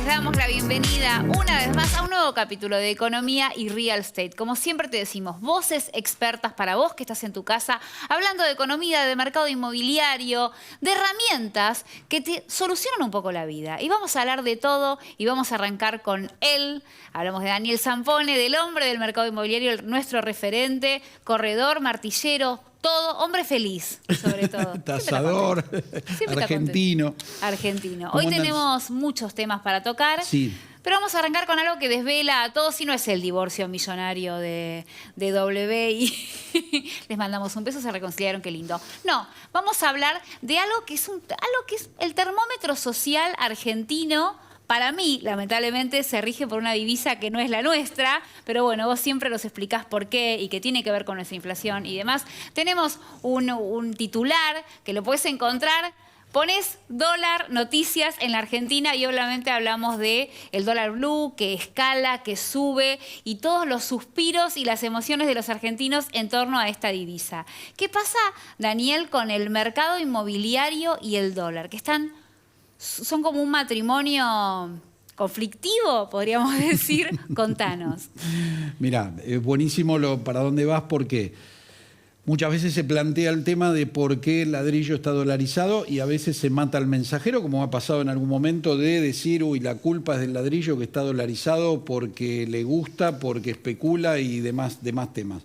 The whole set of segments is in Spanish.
damos la bienvenida una vez más a un nuevo capítulo de Economía y Real Estate. Como siempre te decimos, voces expertas para vos que estás en tu casa, hablando de economía, de mercado inmobiliario, de herramientas que te solucionan un poco la vida. Y vamos a hablar de todo y vamos a arrancar con él. Hablamos de Daniel Zampone, del hombre del mercado inmobiliario, nuestro referente, corredor, martillero, todo, hombre feliz, sobre todo. Tasador, argentino. Argentino. Hoy tenemos muchos temas para tocar. Sí. Pero vamos a arrancar con algo que desvela a todos y no es el divorcio millonario de W y les mandamos un beso, se reconciliaron, qué lindo. No, vamos a hablar de algo que es el termómetro social argentino. Para mí, lamentablemente, se rige por una divisa que no es la nuestra, pero bueno, vos siempre nos explicás por qué y que tiene que ver con nuestra inflación y demás. Tenemos un titular que lo podés encontrar. Pones dólar, noticias en la Argentina y obviamente hablamos de el dólar blue, que escala, que sube y todos los suspiros y las emociones de los argentinos en torno a esta divisa. ¿Qué pasa, Daniel, con el mercado inmobiliario y el dólar? Que son como un matrimonio conflictivo, podríamos decir. Contanos. Mirá, es buenísimo para dónde vas porque muchas veces se plantea el tema de por qué el ladrillo está dolarizado y a veces se mata al mensajero, como ha pasado en algún momento, de decir, uy, la culpa es del ladrillo que está dolarizado porque le gusta, porque especula y demás temas.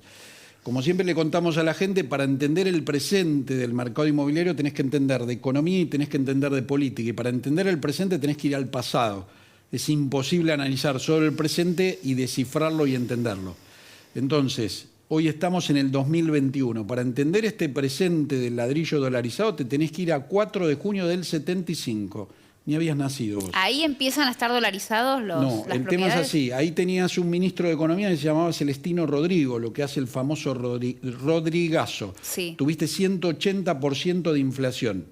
Como siempre le contamos a la gente, para entender el presente del mercado inmobiliario tenés que entender de economía y tenés que entender de política. Y para entender el presente tenés que ir al pasado. Es imposible analizar solo el presente y descifrarlo y entenderlo. Entonces, hoy estamos en el 2021. Para entender este presente del ladrillo dolarizado te tenés que ir a 4 de junio del 75. Ni habías nacido vos. ¿Ahí empiezan a estar dolarizados las propiedades? No, el tema es así. Ahí tenías un ministro de Economía que se llamaba Celestino Rodrigo, lo que hace el famoso Rodrigazo. Sí. Tuviste 180% de inflación.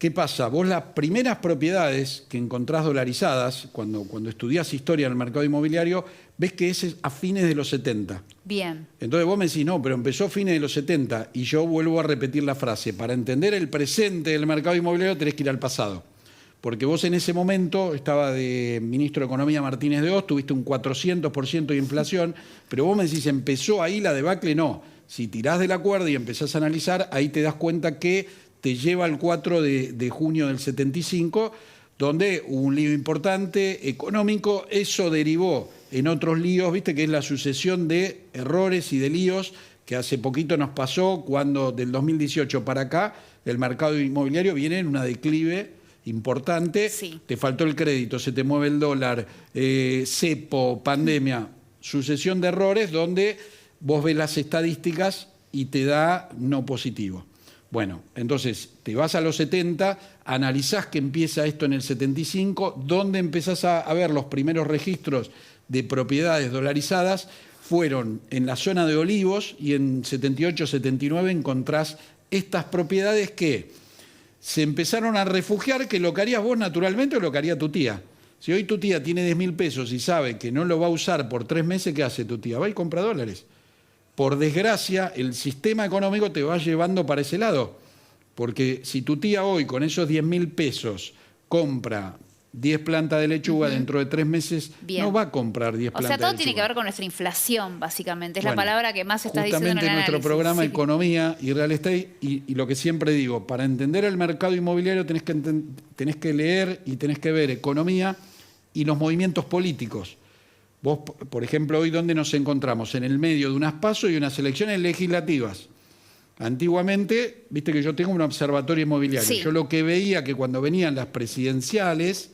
¿Qué pasa? Vos las primeras propiedades que encontrás dolarizadas, cuando estudiás historia del mercado inmobiliario, ves que es a fines de los 70. Bien. Entonces vos me decís, no, pero empezó a fines de los 70. Y yo vuelvo a repetir la frase. Para entender el presente del mercado inmobiliario tenés que ir al pasado. Porque vos en ese momento, estaba de ministro de Economía Martínez de Hoz, tuviste un 400% de inflación, pero vos me decís, ¿empezó ahí la debacle? No. Si tirás de la cuerda y empezás a analizar, ahí te das cuenta que te lleva al 4 de junio del 75, donde hubo un lío importante económico. Eso derivó en otros líos, viste, que es la sucesión de errores y de líos que hace poquito nos pasó cuando del 2018 para acá el mercado inmobiliario viene en una declive importante. Sí. Te faltó el crédito, se te mueve el dólar, cepo, pandemia, sucesión de errores donde vos ves las estadísticas y te da no positivo. Bueno, entonces te vas a los 70, analizás que empieza esto en el 75, donde empezás a ver los primeros registros de propiedades dolarizadas, fueron en la zona de Olivos y en 78, 79 encontrás estas propiedades que se empezaron a refugiar, que lo que harías vos naturalmente o lo que haría tu tía. Si hoy tu tía tiene 10.000 pesos y sabe que no lo va a usar por 3 meses, ¿qué hace tu tía? Va y compra dólares. Por desgracia, el sistema económico te va llevando para ese lado. Porque si tu tía hoy con esos 10.000 pesos compra 10 plantas de lechuga, dentro de 3 meses Bien. no va a comprar 10 plantas de lechuga. O sea, todo tiene que ver con nuestra inflación, básicamente. Es la palabra que más estás diciendo en el justamente nuestro programa sí. Economía y Real Estate, y lo que siempre digo, para entender el mercado inmobiliario tenés que leer y tenés que ver economía y los movimientos políticos. Vos, por ejemplo, hoy ¿dónde nos encontramos? En el medio de unas PASO y unas elecciones legislativas. Antiguamente, viste que yo tengo un observatorio inmobiliario. Sí. Yo lo que veía que cuando venían las presidenciales,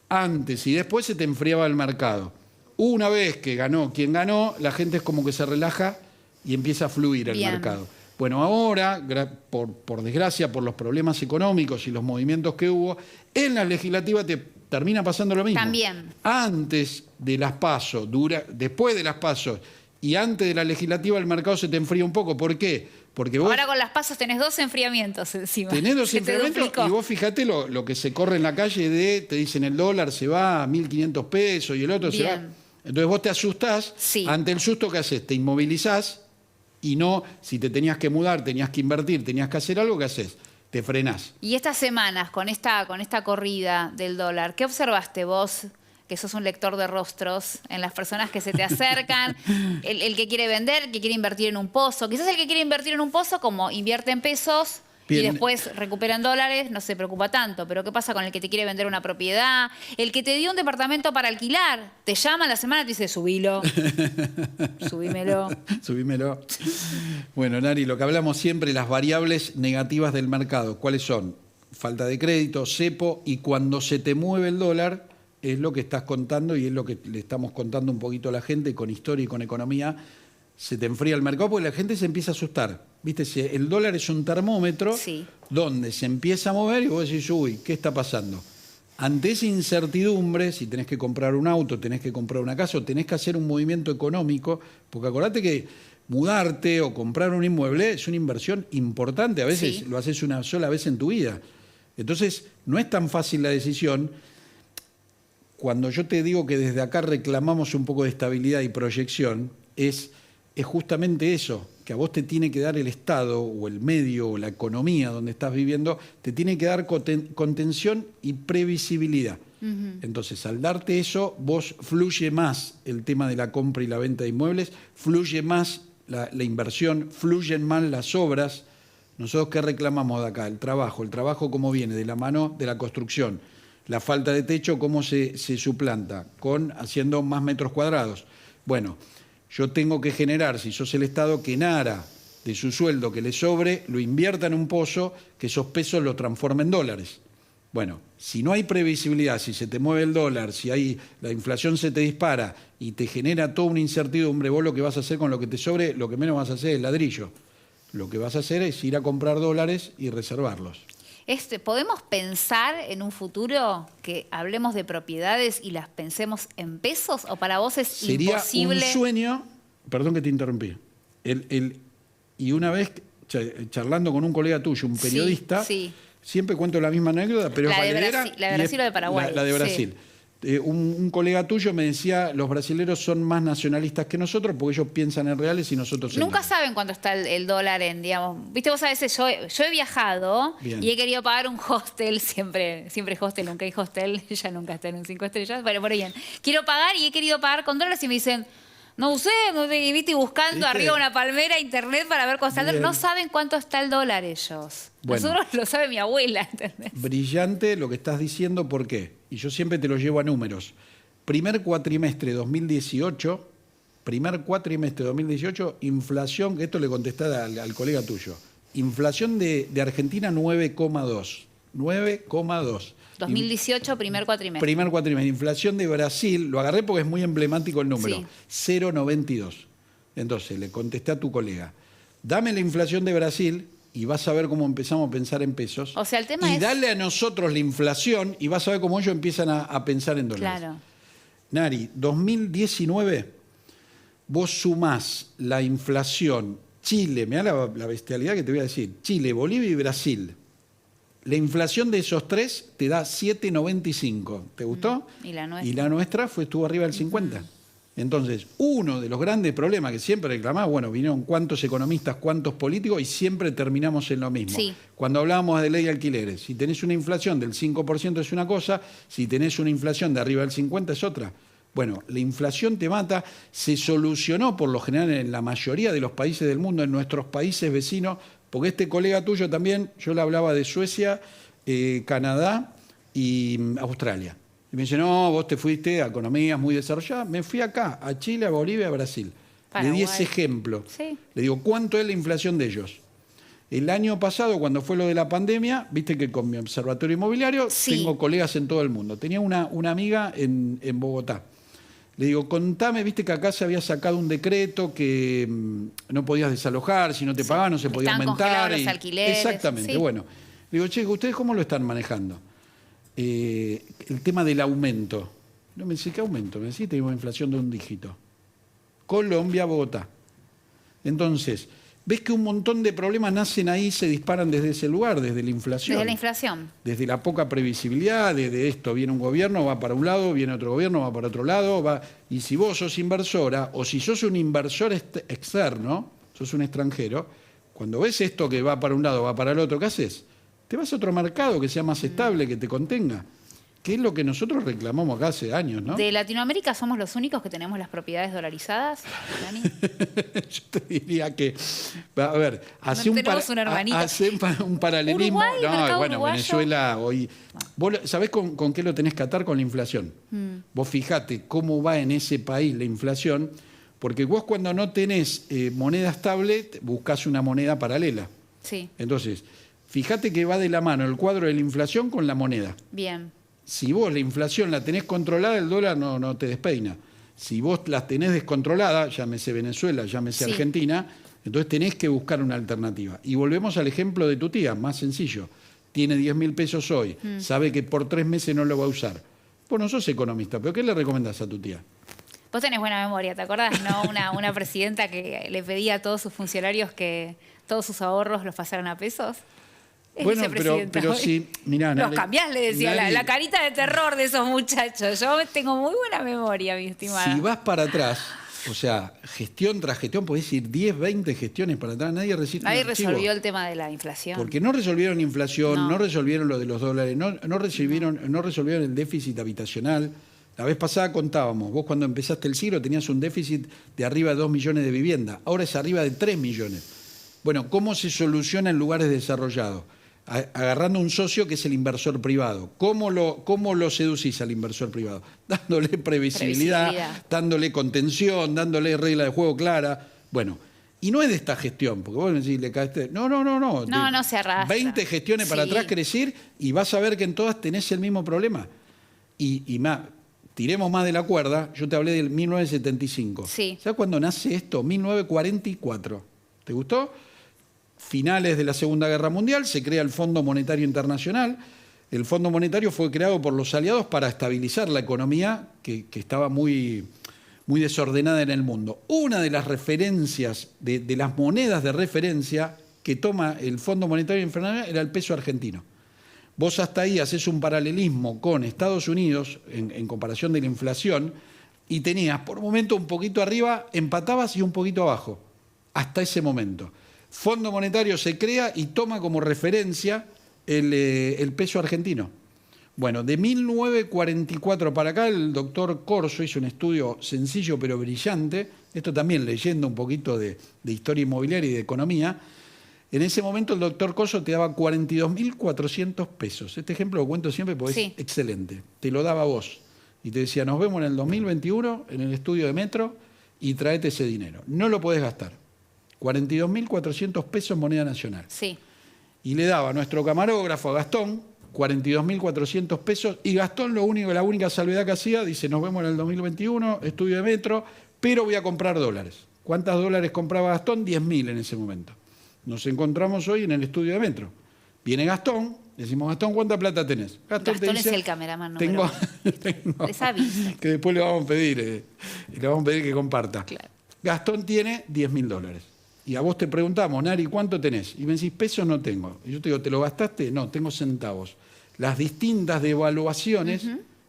antes y después se te enfriaba el mercado. Una vez que ganó quien ganó, la gente es como que se relaja y empieza a fluir el mercado. Bueno, ahora, por desgracia, por los problemas económicos y los movimientos que hubo, en la legislativa te termina pasando lo mismo. También. Antes de las PASO, después de las PASO y antes de la legislativa el mercado se te enfría un poco. ¿Por qué? Porque vos ahora con las pasos tenés 2 enfriamientos encima. Tenés 2 enfriamientos y vos fijate lo que se corre en la calle te dicen el dólar se va a 1.500 pesos y el otro se va. Entonces vos te asustás, ante el susto que haces, te inmovilizás y no, si te tenías que mudar, tenías que invertir, tenías que hacer algo, ¿qué haces? te frenás. Y estas semanas, con esta corrida del dólar, ¿qué observaste vos, que sos un lector de rostros, en las personas que se te acercan? El que quiere vender, el que quiere invertir en un pozo. Quizás el que quiere invertir en un pozo, como invierte en pesos y Bien. después recupera en dólares, no se preocupa tanto. Pero ¿qué pasa con el que te quiere vender una propiedad? El que te dio un departamento para alquilar, te llama a la semana y te dice, subilo, subímelo. Subímelo. Bueno, Nari, lo que hablamos siempre, las variables negativas del mercado. ¿Cuáles son? Falta de crédito, cepo, y cuando se te mueve el dólar, es lo que estás contando y es lo que le estamos contando un poquito a la gente con historia y con economía. Se te enfría el mercado porque la gente se empieza a asustar. ¿Viste? El dólar es un termómetro donde se empieza a mover y vos decís, uy, ¿qué está pasando? Ante esa incertidumbre, si tenés que comprar un auto, tenés que comprar una casa o tenés que hacer un movimiento económico, porque acordate que mudarte o comprar un inmueble es una inversión importante. A veces lo haces una sola vez en tu vida. Entonces, no es tan fácil la decisión. Cuando yo te digo que desde acá reclamamos un poco de estabilidad y proyección, es justamente eso, que a vos te tiene que dar el Estado o el medio o la economía donde estás viviendo, te tiene que dar contención y previsibilidad. Entonces, al darte eso, vos fluye más el tema de la compra y la venta de inmuebles, fluye más la inversión, fluyen más las obras. Nosotros, ¿qué reclamamos de acá? El trabajo cómo viene, de la mano de la construcción. La falta de techo, ¿cómo se suplanta? Haciendo más metros cuadrados. Bueno, yo tengo que generar, si sos el Estado, que Nara, de su sueldo que le sobre, lo invierta en un pozo, que esos pesos lo transforme en dólares. Bueno, si no hay previsibilidad, si se te mueve el dólar, si la inflación se te dispara y te genera toda una incertidumbre, vos lo que vas a hacer con lo que te sobre, lo que menos vas a hacer es ladrillo. Lo que vas a hacer es ir a comprar dólares y reservarlos. ¿Podemos pensar en un futuro que hablemos de propiedades y las pensemos en pesos? ¿O para vos es imposible? Sería un sueño, perdón que te interrumpí, y una vez charlando con un colega tuyo, un periodista, siempre cuento la misma anécdota, pero la de Brasil o de Paraguay. La de Brasil. Un colega tuyo me decía, los brasileros son más nacionalistas que nosotros porque ellos piensan en reales y nosotros en Nunca dólares. saben cuánto está el dólar en, digamos, viste, vos a veces yo he viajado y he querido pagar un hostel, siempre hostel, nunca hay hostel, ya nunca está en un 5 estrellas, bueno, por bien. Quiero pagar y he querido pagar con dólares y me dicen, no usé, viste, buscando arriba una palmera, internet para ver cuánto está el dólar. No saben cuánto está el dólar ellos. Bueno, nosotros lo sabe mi abuela, ¿entendés? Brillante lo que estás diciendo, ¿por qué? Y yo siempre te lo llevo a números. Primer cuatrimestre 2018, inflación, que esto le contesté al colega tuyo, inflación de Argentina 9,2. 9,2. 2018, primer cuatrimestre. Primer cuatrimestre. Inflación de Brasil, lo agarré porque es muy emblemático el número, 0,92. Entonces, le contesté a tu colega, dame la inflación de Brasil y vas a ver cómo empezamos a pensar en pesos. O sea, el tema es... dale a nosotros la inflación y vas a ver cómo ellos empiezan a pensar en dólares. Claro. Nari, 2019, vos sumás la inflación Chile, mirá la bestialidad que te voy a decir, Chile, Bolivia y Brasil. La inflación de esos tres te da 7,95. ¿Te gustó? Y la nuestra. Y la nuestra estuvo arriba del 50. Entonces, uno de los grandes problemas que siempre reclamaba, bueno, vinieron cuántos economistas, cuántos políticos y siempre terminamos en lo mismo. Sí. Cuando hablábamos de ley de alquileres, si tenés una inflación del 5% es una cosa, si tenés una inflación de arriba del 50% es otra. Bueno, la inflación te mata, se solucionó por lo general en la mayoría de los países del mundo, en nuestros países vecinos, porque este colega tuyo también, yo le hablaba de Suecia, Canadá y Australia. Y me dice, no, vos te fuiste a economías muy desarrolladas. Me fui acá, a Chile, a Bolivia, a Brasil. Paraguay. Le di ese ejemplo. Sí. Le digo, ¿cuánto es la inflación de ellos? El año pasado, cuando fue lo de la pandemia, viste que con mi observatorio inmobiliario tengo colegas en todo el mundo. Tenía una amiga en Bogotá. Le digo, contame, viste que acá se había sacado un decreto que no podías desalojar, si no te pagaban no se podía aumentar. Los alquileres. Exactamente, bueno. Le digo, che, ¿ustedes cómo lo están manejando? El tema del aumento. No me dice, ¿qué aumento? Me decía, tenemos inflación de un dígito. Colombia, Bogotá. Entonces, ves que un montón de problemas nacen ahí, se disparan desde ese lugar, desde la inflación. Desde la inflación. Desde la poca previsibilidad, desde esto, viene un gobierno, va para un lado, viene otro gobierno, va para otro lado, va. Y si vos sos inversora, o si sos un inversor externo, sos un extranjero, cuando ves esto que va para un lado, va para el otro, ¿qué haces? Te vas a otro mercado que sea más estable, que te contenga. Que es lo que nosotros reclamamos acá hace años, ¿no? ¿De Latinoamérica somos los únicos que tenemos las propiedades dolarizadas, Dani? Yo te diría que, a ver, hace tenemos un hermanito. hace un paralelismo. Uruguay, mercado Bueno, uruguayo. Venezuela hoy. ¿Vos sabés con qué lo tenés que atar? Con la inflación. Vos fijate cómo va en ese país la inflación, porque vos cuando no tenés moneda estable, buscás una moneda paralela. Sí, Entonces, fíjate que va de la mano el cuadro de la inflación con la moneda. bien. Si vos la inflación la tenés controlada, el dólar no te despeina. Si vos la tenés descontrolada, llámese Venezuela, llámese Sí. Argentina, entonces tenés que buscar una alternativa. Y volvemos al ejemplo de tu tía, más sencillo. Tiene 10.000 pesos hoy, sabe que por 3 meses no lo va a usar. Vos no sos economista, pero ¿qué le recomendás a tu tía? Vos tenés buena memoria, ¿te acordás? ¿No? Una presidenta que le pedía a todos sus funcionarios que todos sus ahorros los pasaran a pesos. Es Bueno, vicepresidenta pero hoy. sí, mirá, Los Nari, cambiás, le decía, Nari, la carita de terror de esos muchachos. Yo tengo muy buena memoria, mi estimada. Si vas para atrás, o sea, gestión tras gestión, podés ir 10, 20 gestiones para atrás, nadie recibe Nadie un archivo. resolvió el tema de la inflación. Porque no resolvieron inflación, No. no resolvieron lo de los dólares, no resolvieron el déficit habitacional. La vez pasada contábamos, vos cuando empezaste el siglo tenías un déficit de arriba de 2 millones de viviendas, ahora es arriba de 3 millones. Bueno, ¿cómo se soluciona en lugares desarrollados? Agarrando un socio que es el inversor privado. ¿Cómo lo seducís al inversor privado? Dándole previsibilidad, dándole contención, dándole regla de juego clara. Bueno, y no es de esta gestión, porque vos decís, le caíste. No. No se arrastra. 20 gestiones para Sí. atrás querés ir y vas a ver que en todas tenés el mismo problema. Y más, tiremos más de la cuerda, yo te hablé del 1975. Sí. ¿Sabes cuándo nace esto? 1944. ¿Te gustó? Finales de la Segunda Guerra Mundial, se crea el Fondo Monetario Internacional. El Fondo Monetario fue creado por los aliados para estabilizar la economía que estaba muy desordenada en el mundo. Una de las referencias, de las monedas de referencia que toma el Fondo Monetario Internacional era el peso argentino. Vos hasta ahí haces un paralelismo con Estados Unidos en comparación de la inflación y tenías por un momento un poquito arriba, empatabas y un poquito abajo, hasta ese momento. Fondo Monetario se crea y toma como referencia el peso argentino. Bueno, de 1944 para acá el doctor Corso hizo un estudio sencillo pero brillante, esto también leyendo un poquito de historia inmobiliaria y de economía. En ese momento el doctor Corso te daba 42.400 pesos. Este ejemplo lo cuento siempre porque Sí. es excelente. Te lo daba vos y te decía, nos vemos en el 2021 en el estudio de Metro y traete ese dinero. No lo podés gastar. 42.400 pesos moneda nacional. Sí. Y le daba a nuestro camarógrafo, a Gastón, 42.400 pesos. Y Gastón la única salvedad que hacía, dice, nos vemos en el 2021, estudio de Metro, pero voy a comprar dólares. ¿Cuántos dólares compraba Gastón? 10.000 en ese momento. Nos encontramos hoy en el estudio de Metro. Viene Gastón, decimos, Gastón, ¿cuánta plata tenés? Gastón te dice, es el cameraman número tengo, Les aviso. que después le vamos a pedir que comparta. Claro. Gastón tiene 10.000 dólares. Y a vos te preguntamos, Nari, ¿cuánto tenés? Y me decís, pesos no tengo. Y yo te digo, ¿te lo gastaste? No, tengo centavos. Las distintas devaluaciones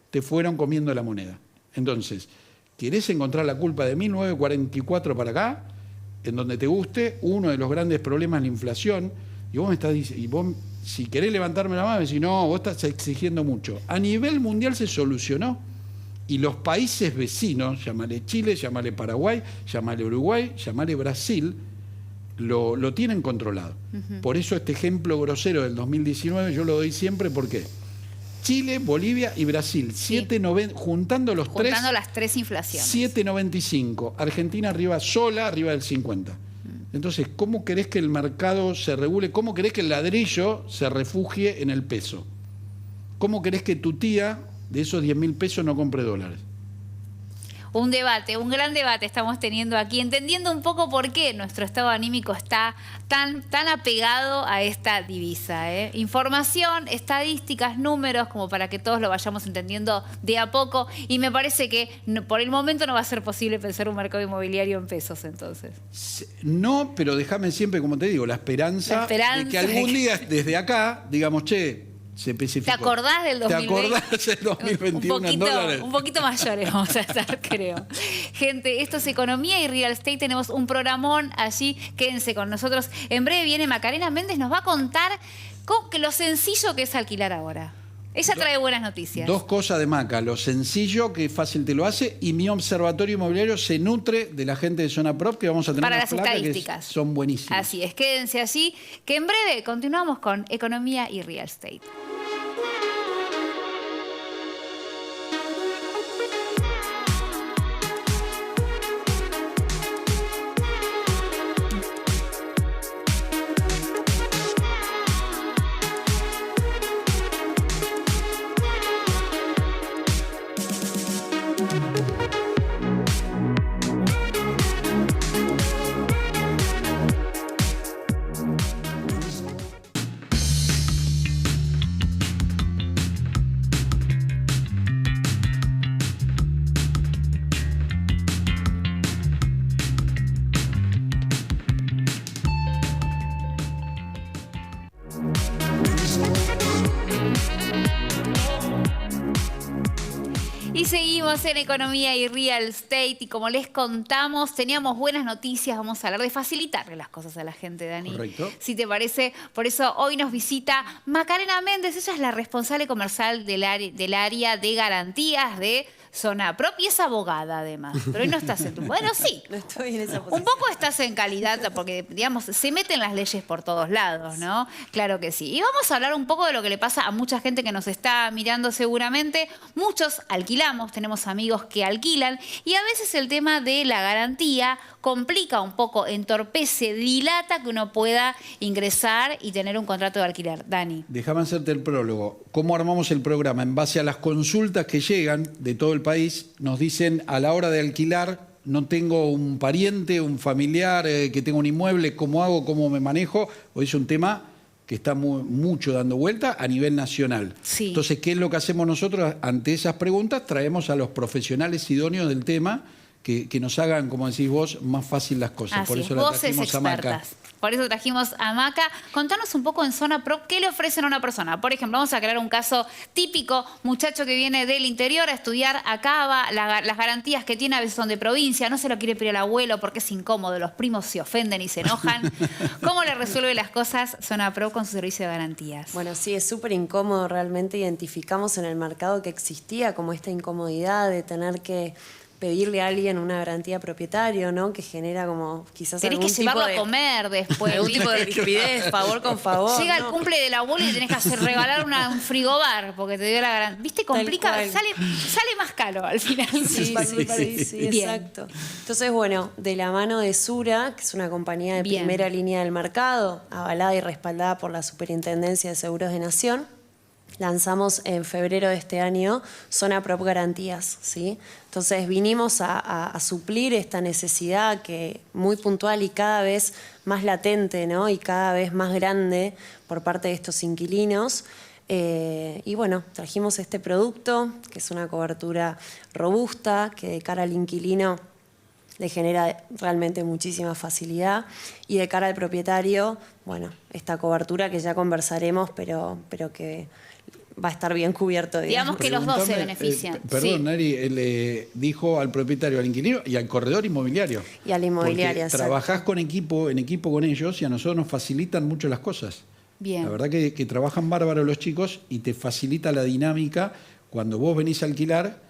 te fueron comiendo la moneda. Entonces, ¿querés encontrar la culpa de 1944 para acá? En donde te guste, uno de los grandes problemas es la inflación. Y vos me estás diciendo, y vos, si querés levantarme la mano, me decís, no, vos estás exigiendo mucho. A nivel mundial se solucionó. Y los países vecinos, llámale Chile, llámale Paraguay, llámale Uruguay, llámale Brasil, lo tienen controlado. Por eso este ejemplo grosero del 2019 yo lo doy siempre, ¿por qué? Chile, Bolivia y Brasil, Sí. juntando los tres, Juntando las tres inflaciones. 7,95. Argentina arriba sola, arriba del 50. Entonces, ¿cómo querés que el mercado se regule? ¿Cómo querés que el ladrillo se refugie en el peso? ¿Cómo querés que tu tía de esos 10.000 pesos no compre dólares? Un debate, un gran debate estamos teniendo aquí, entendiendo un poco por qué nuestro estado anímico está tan apegado a esta divisa. Información, estadísticas, números, como para que todos lo vayamos entendiendo de a poco. Y me parece que por el momento no va a ser posible pensar un mercado inmobiliario en pesos, entonces. No, pero déjame siempre, como te digo, la esperanza de que algún día desde acá digamos, che, se especificó. ¿Te acordás del 2020? ¿Te acordás del 2021 en dólares? Un poquito mayores vamos a estar, creo. Gente, esto es Economía y Real Estate. Tenemos un programón allí. Quédense con nosotros. En breve viene Macarena Méndez. Nos va a contar que lo sencillo que es alquilar ahora. Ella trae buenas noticias. Dos cosas de Maca, lo sencillo, que fácil te lo hace, y mi observatorio inmobiliario se nutre de la gente de Zona Prop, que vamos a tener Para unas las placas estadísticas. que son buenísimas. Así es, quédense allí, que en breve continuamos con economía y real estate. Y seguimos en Economía y Real Estate y como les contamos, teníamos buenas noticias, vamos a hablar de facilitarle las cosas a la gente, Dani. Correcto. Si te parece, por eso hoy nos visita Macarena Méndez, ella es la responsable comercial del área de garantías de Zona Prop y es abogada además, pero hoy no estás en tu... Bueno, sí. No estoy en esa posición. Un poco estás en calidad, porque, digamos, se meten las leyes por todos lados, ¿no? Claro que sí. Y vamos a hablar un poco de lo que le pasa a mucha gente que nos está mirando seguramente. Muchos alquilamos, tenemos amigos que alquilan, y a veces el tema de la garantía complica un poco, entorpece, dilata que uno pueda ingresar y tener un contrato de alquiler. Dani. Déjame hacerte el prólogo. ¿Cómo armamos el programa? En base a las consultas que llegan de todo el país, nos dicen a la hora de alquilar, no tengo un pariente, un familiar que tenga un inmueble, ¿cómo hago? ¿Cómo me manejo? Hoy es un tema que está mucho dando vuelta a nivel nacional. Sí. Entonces, ¿qué es lo que hacemos nosotros ante esas preguntas? Traemos a los profesionales idóneos del tema que nos hagan, como decís vos, más fácil las cosas. Así Por es, eso la voces trajimos a Maca. expertas. Por eso trajimos a Maca. Contanos un poco en Zona Prop, ¿qué le ofrecen a una persona? Por ejemplo, vamos a crear un caso típico, muchacho que viene del interior a estudiar acá, las garantías que tiene a veces son de provincia, no se lo quiere pedir al abuelo porque es incómodo, los primos se ofenden y se enojan. ¿Cómo le resuelve las cosas Zona Prop con su servicio de garantías? Bueno, sí, es súper incómodo. Realmente identificamos en el mercado que existía como esta incomodidad de tener que pedirle a alguien una garantía a propietario, ¿no? Que genera como quizás Tenés algún que llevarlo tipo de, a comer después. algún tipo de ¿viste? rigidez, favor con favor. Llega el ¿no? cumple del abuelo y tenés que regalar un frigobar porque te dio la garantía. ¿Viste? Complica, cual. sale más caro al final. Sí, Bien. exacto. Entonces, bueno, de la mano de Sura, que es una compañía de Bien. primera línea del mercado, avalada y respaldada por la Superintendencia de Seguros de Nación, lanzamos en febrero de este año Zona Prop Garantías, ¿sí? Entonces vinimos a suplir esta necesidad que muy puntual y cada vez más latente, ¿no? Y cada vez más grande por parte de estos inquilinos. Y bueno, trajimos este producto, que es una cobertura robusta, que de cara al inquilino le genera realmente muchísima facilidad, y de cara al propietario, bueno, esta cobertura que ya conversaremos, pero que va a estar bien cubierto. Digamos que los dos se Preguntame, benefician. Perdón, Sí. Nari, le dijo al propietario, al inquilino y al corredor inmobiliario. Y a la inmobiliaria, Porque exacto. trabajás en equipo con ellos y a nosotros nos facilitan mucho las cosas. Bien. La verdad que trabajan bárbaro los chicos y te facilita la dinámica cuando vos venís a alquilar.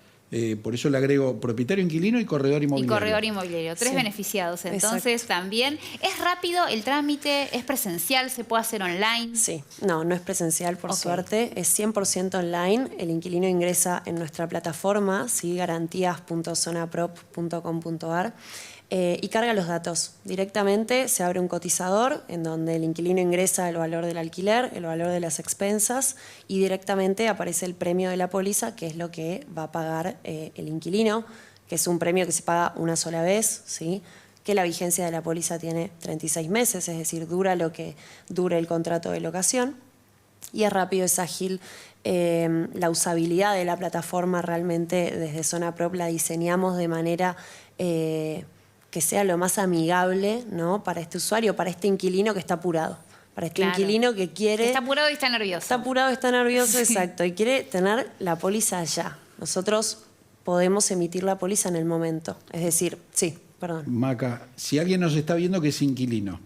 Por eso le agrego propietario, inquilino y corredor Y inmobiliario. corredor inmobiliario. 3 Sí. beneficiados. Entonces también es rápido el trámite, es presencial, se puede hacer online. Sí, no es presencial por Ok. suerte, es 100% online. El inquilino ingresa en nuestra plataforma, ¿sí? garantías.zonaprop.com.ar, y carga los datos. Directamente se abre un cotizador en donde el inquilino ingresa el valor del alquiler, el valor de las expensas, y directamente aparece el premio de la póliza, que es lo que va a pagar el inquilino, que es un premio que se paga una sola vez, ¿sí? Que la vigencia de la póliza tiene 36 meses, es decir, dura lo que dure el contrato de locación, y es rápido, es ágil. La usabilidad de la plataforma realmente desde Zona Prop la diseñamos de manera que sea lo más amigable, ¿no? Para este usuario, para este inquilino que está apurado, para este Claro. inquilino que quiere... Está apurado y está nervioso. Está apurado, está nervioso, exacto, y quiere tener la póliza ya. Nosotros podemos emitir la póliza en el momento. Es decir, sí, perdón. Maca, si alguien nos está viendo que es inquilino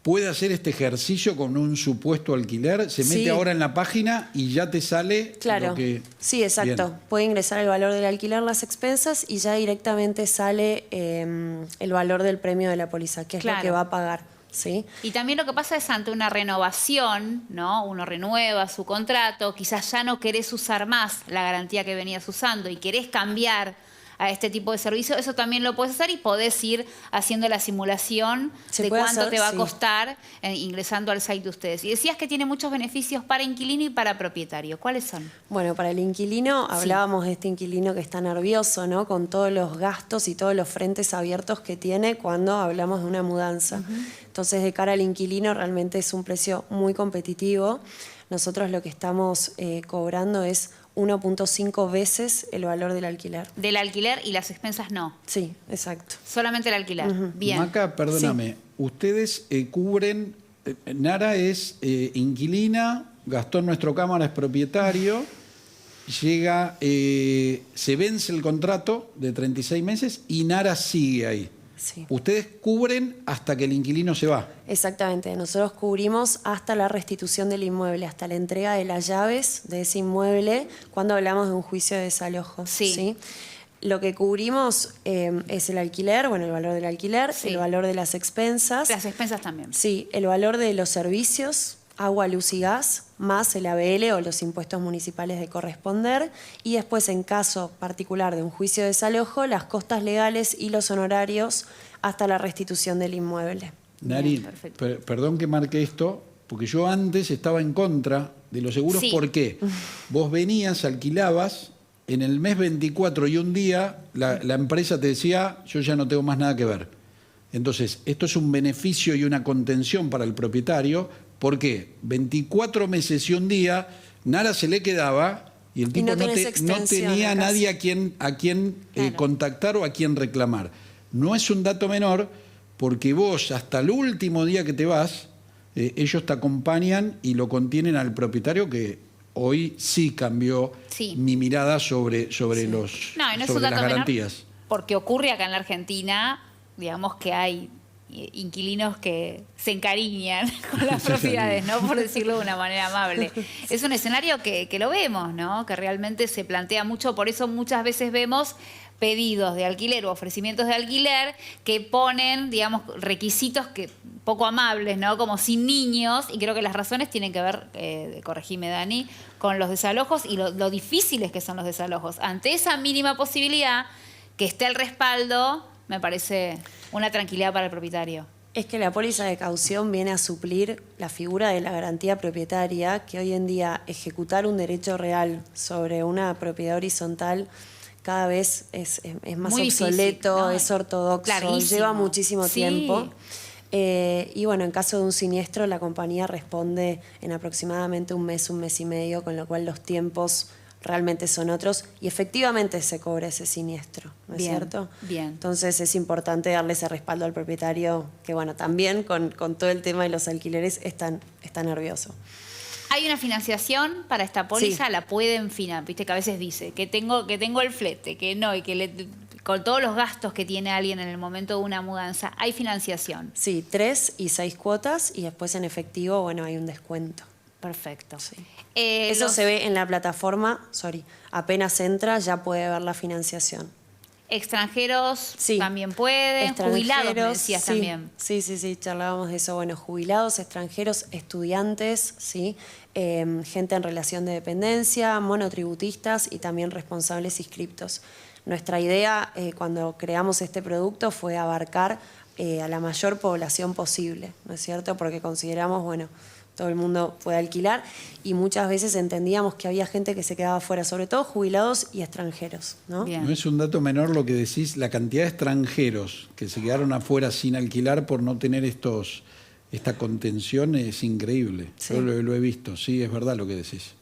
puede hacer este ejercicio con un supuesto alquiler. Se mete Sí. ahora en la página y ya te sale Claro, lo que... sí, exacto. Bien. Puede ingresar el valor del alquiler, las expensas y ya directamente sale el valor del premio de la póliza, que es lo Claro. que va a pagar. ¿Sí? Y también lo que pasa es ante una renovación, ¿no? Uno renueva su contrato, quizás ya no querés usar más la garantía que venías usando y querés cambiar a este tipo de servicio, eso también lo puedes hacer y podés ir haciendo la simulación Se de puede cuánto hacer, te va a sí. costar ingresando al site de ustedes. Y decías que tiene muchos beneficios para inquilino y para propietario. ¿Cuáles son? Bueno, para el inquilino, hablábamos de este inquilino que está nervioso, ¿no? Con todos los gastos y todos los frentes abiertos que tiene cuando hablamos de una mudanza. Entonces, de cara al inquilino, realmente es un precio muy competitivo. Nosotros lo que estamos cobrando es 1.5 veces el valor del alquiler. Del alquiler y las expensas no. Sí, exacto. Solamente el alquiler. Bien. Maca, perdóname, ustedes cubren, Nara es inquilina, Gastón Nuestro Cámara es propietario, llega, se vence el contrato de 36 meses y Nara sigue ahí. Sí. Ustedes cubren hasta que el inquilino se va. Exactamente, nosotros cubrimos hasta la restitución del inmueble, hasta la entrega de las llaves de ese inmueble cuando hablamos de un juicio de desalojo. Sí. Lo que cubrimos es el alquiler, bueno, el valor del alquiler, Sí. el valor de las expensas, Las expensas también. sí, el valor de los servicios, agua, luz y gas, más el ABL o los impuestos municipales de corresponder, y después, en caso particular de un juicio de desalojo, las costas legales y los honorarios hasta la restitución del inmueble. Nari, Bien, perfecto. perdón que marque esto, porque yo antes estaba en contra de los seguros. Sí. ¿Por qué? Vos venías, alquilabas, en el mes 24 y un día la empresa te decía, yo ya no tengo más nada que ver. Entonces, esto es un beneficio y una contención para el propietario. ¿Por qué? 24 meses y un día, Nara se le quedaba y el tipo no no, tenés no extensión tenía a acá, nadie sí. a quien Claro. contactar o a quien reclamar. No es un dato menor porque vos hasta el último día que te vas, ellos te acompañan y lo contienen al propietario, que hoy sí cambió Sí. mi mirada sobre No, y no es un sobre las dato menor, garantías. porque ocurre acá en la Argentina, digamos que hay inquilinos que se encariñan con las propiedades, ¿no? Por decirlo de una manera amable. Es un escenario que lo vemos, ¿no? Que realmente se plantea mucho, por eso muchas veces vemos pedidos de alquiler o ofrecimientos de alquiler que ponen, digamos, requisitos que poco amables, ¿no? Como sin niños, y creo que las razones tienen que ver, corregime Dani, con los desalojos y lo difíciles que son los desalojos. Ante esa mínima posibilidad, que esté el respaldo, me parece una tranquilidad para el propietario. Es que la póliza de caución viene a suplir la figura de la garantía propietaria, que hoy en día ejecutar un derecho real sobre una propiedad horizontal cada vez es más Muy difícil, obsoleto, ¿no? es ortodoxo, Larguísimo. lleva muchísimo Sí. tiempo. Y bueno, en caso de un siniestro, la compañía responde en aproximadamente un mes y medio, con lo cual los tiempos realmente son otros y efectivamente se cobra ese siniestro, ¿no es Bien, cierto? bien. Entonces es importante darle ese respaldo al propietario, que bueno, también con todo el tema de los alquileres está nervioso. ¿Hay una financiación para esta póliza? Sí. ¿La pueden financiar? Viste que a veces dice que tengo el flete, que no, y que con todos los gastos que tiene alguien en el momento de una mudanza, ¿hay financiación? Sí, 3 y 6 cuotas y después en efectivo, bueno, hay un descuento. Perfecto. Sí. Eso se ve en la plataforma, apenas entra ya puede ver la financiación. Extranjeros Sí. también pueden, jubilados me decías sí, también. Sí, charlábamos de eso. Bueno, jubilados, extranjeros, estudiantes, ¿sí? Gente en relación de dependencia, monotributistas y también responsables inscriptos. Nuestra idea cuando creamos este producto fue abarcar a la mayor población posible, ¿no es cierto? Porque consideramos, bueno, todo el mundo puede alquilar y muchas veces entendíamos que había gente que se quedaba fuera, sobre todo jubilados y extranjeros, ¿no? Bien. No es un dato menor lo que decís, la cantidad de extranjeros que se quedaron afuera sin alquilar por no tener esta contención es increíble. Sí. Yo lo he visto, sí, es verdad lo que decís.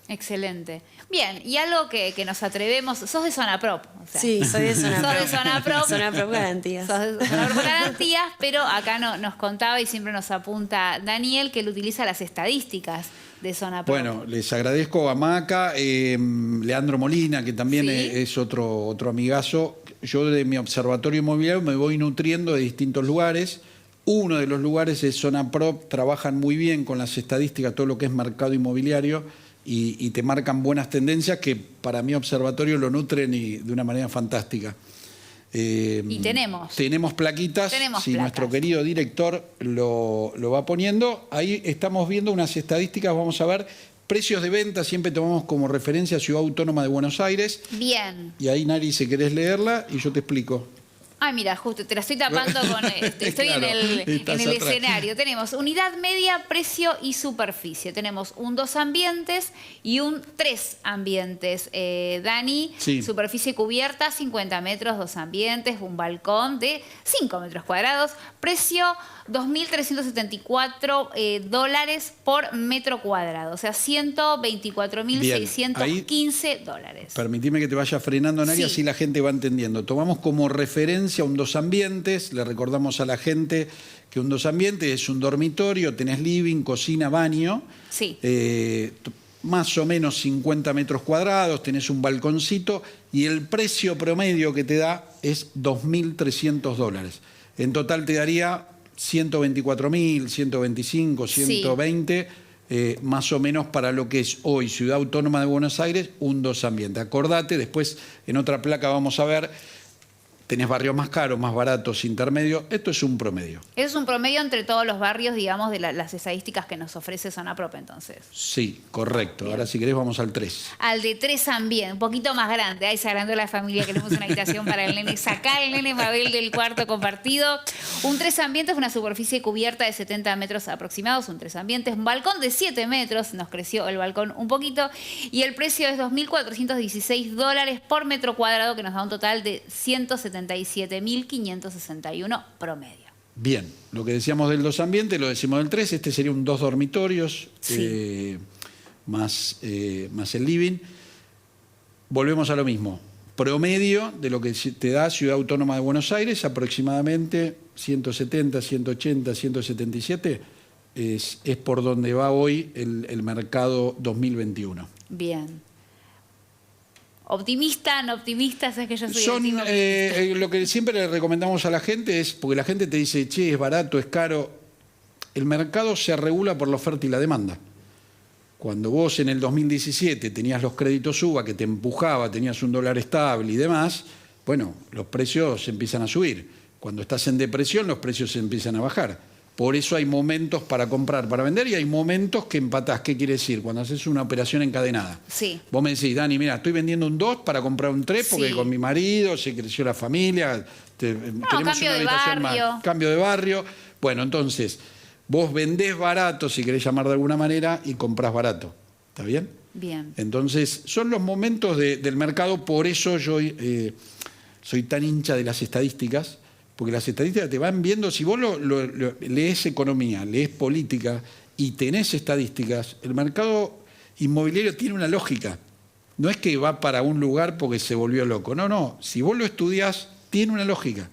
Excelente. Bien, y algo que nos atrevemos, sos de Zona Prop. O sea, Sí, soy de Zona sos Prop. de Zona Prop. Zona Prop Garantías. Sos de Zona Prop Garantías, pero acá nos contaba y siempre nos apunta Daniel que él utiliza las estadísticas de Zona Prop. Bueno, les agradezco a Maca, Leandro Molina, que también Sí. es otro amigazo. Yo de mi observatorio inmobiliario me voy nutriendo de distintos lugares Uno de los lugares es Zona Prop, trabajan muy bien con las estadísticas, todo lo que es mercado inmobiliario, y te marcan buenas tendencias que para mi observatorio lo nutren de una manera fantástica. Y tenemos plaquitas, Tenemos si placas. nuestro querido director lo va poniendo. Ahí estamos viendo unas estadísticas, vamos a ver, precios de venta, siempre tomamos como referencia Ciudad Autónoma de Buenos Aires. Bien. Y ahí, Nari, si querés leerla, y yo te explico. Ay, mira, justo te la estoy tapando con estoy Claro, en estás el atrás. escenario. Tenemos unidad media, precio y superficie. Tenemos un 2 ambientes y un 3 ambientes. Dani, Sí. superficie cubierta, 50 metros, 2 ambientes, un balcón de 5 metros cuadrados. Precio 2.374 dólares por metro cuadrado. O sea, 124.615 dólares. Permitime que te vaya frenando, Nari, Sí. así la gente va entendiendo. Tomamos como referencia un 2 ambientes, le recordamos a la gente que un 2 ambientes es un dormitorio, tenés living, cocina, baño, Sí. Más o menos 50 metros cuadrados, tenés un balconcito y el precio promedio que te da es 2.300 dólares. En total te daría 124.000, 125, 120, más o menos para lo que es hoy Ciudad Autónoma de Buenos Aires, un 2 ambientes. Acordate, después en otra placa vamos a ver, tenés barrios más caros, más baratos, intermedios, esto es un promedio. Eso es un promedio entre todos los barrios, digamos, de las estadísticas que nos ofrece Zona Prop, entonces. Sí, correcto. Ahora si querés vamos al 3. Al de 3 ambientes, un poquito más grande. Ahí se agrandó la familia, queremos una habitación para el nene. Sacar el nene Mabel del cuarto compartido. Un 3 ambientes, una superficie cubierta de 70 metros aproximados, un 3 ambientes. Un balcón de 7 metros, nos creció el balcón un poquito. Y el precio es 2.416 dólares por metro cuadrado, que nos da un total de 177.561 promedio. Bien, lo que decíamos del 2 ambientes, lo decimos del 3, este sería un 2 dormitorios, Sí. más el living. Volvemos a lo mismo. Promedio de lo que te da Ciudad Autónoma de Buenos Aires, aproximadamente 170, 180, 177, es por donde va hoy el mercado 2021. Bien. ¿Optimista, no optimista? ¿Sabes que yo soy Son, del team optimista? lo que siempre le recomendamos a la gente es, porque la gente te dice, che, es barato, es caro. El mercado se regula por la oferta y la demanda. Cuando vos en el 2017 tenías los créditos UBA que te empujaba, tenías un dólar estable y demás, bueno, los precios empiezan a subir. Cuando estás en depresión, los precios se empiezan a bajar. Por eso hay momentos para comprar, para vender, y hay momentos que empatás. ¿Qué quiere decir? Cuando haces una operación encadenada. Sí. Vos me decís, Dani, mira, estoy vendiendo un 2 para comprar un 3 porque Sí. con mi marido se creció la familia, tenemos cambio una de habitación barrio. más. Cambio de barrio. Bueno, entonces, vos vendés barato, si querés llamar de alguna manera, y comprás barato. ¿Está bien? Bien. Entonces, son los momentos del mercado, por eso yo soy tan hincha de las estadísticas, porque las estadísticas te van viendo, si vos lees economía, lees política y tenés estadísticas, el mercado inmobiliario tiene una lógica. No es que va para un lugar porque se volvió loco, no, si vos lo estudiás, tiene una lógica.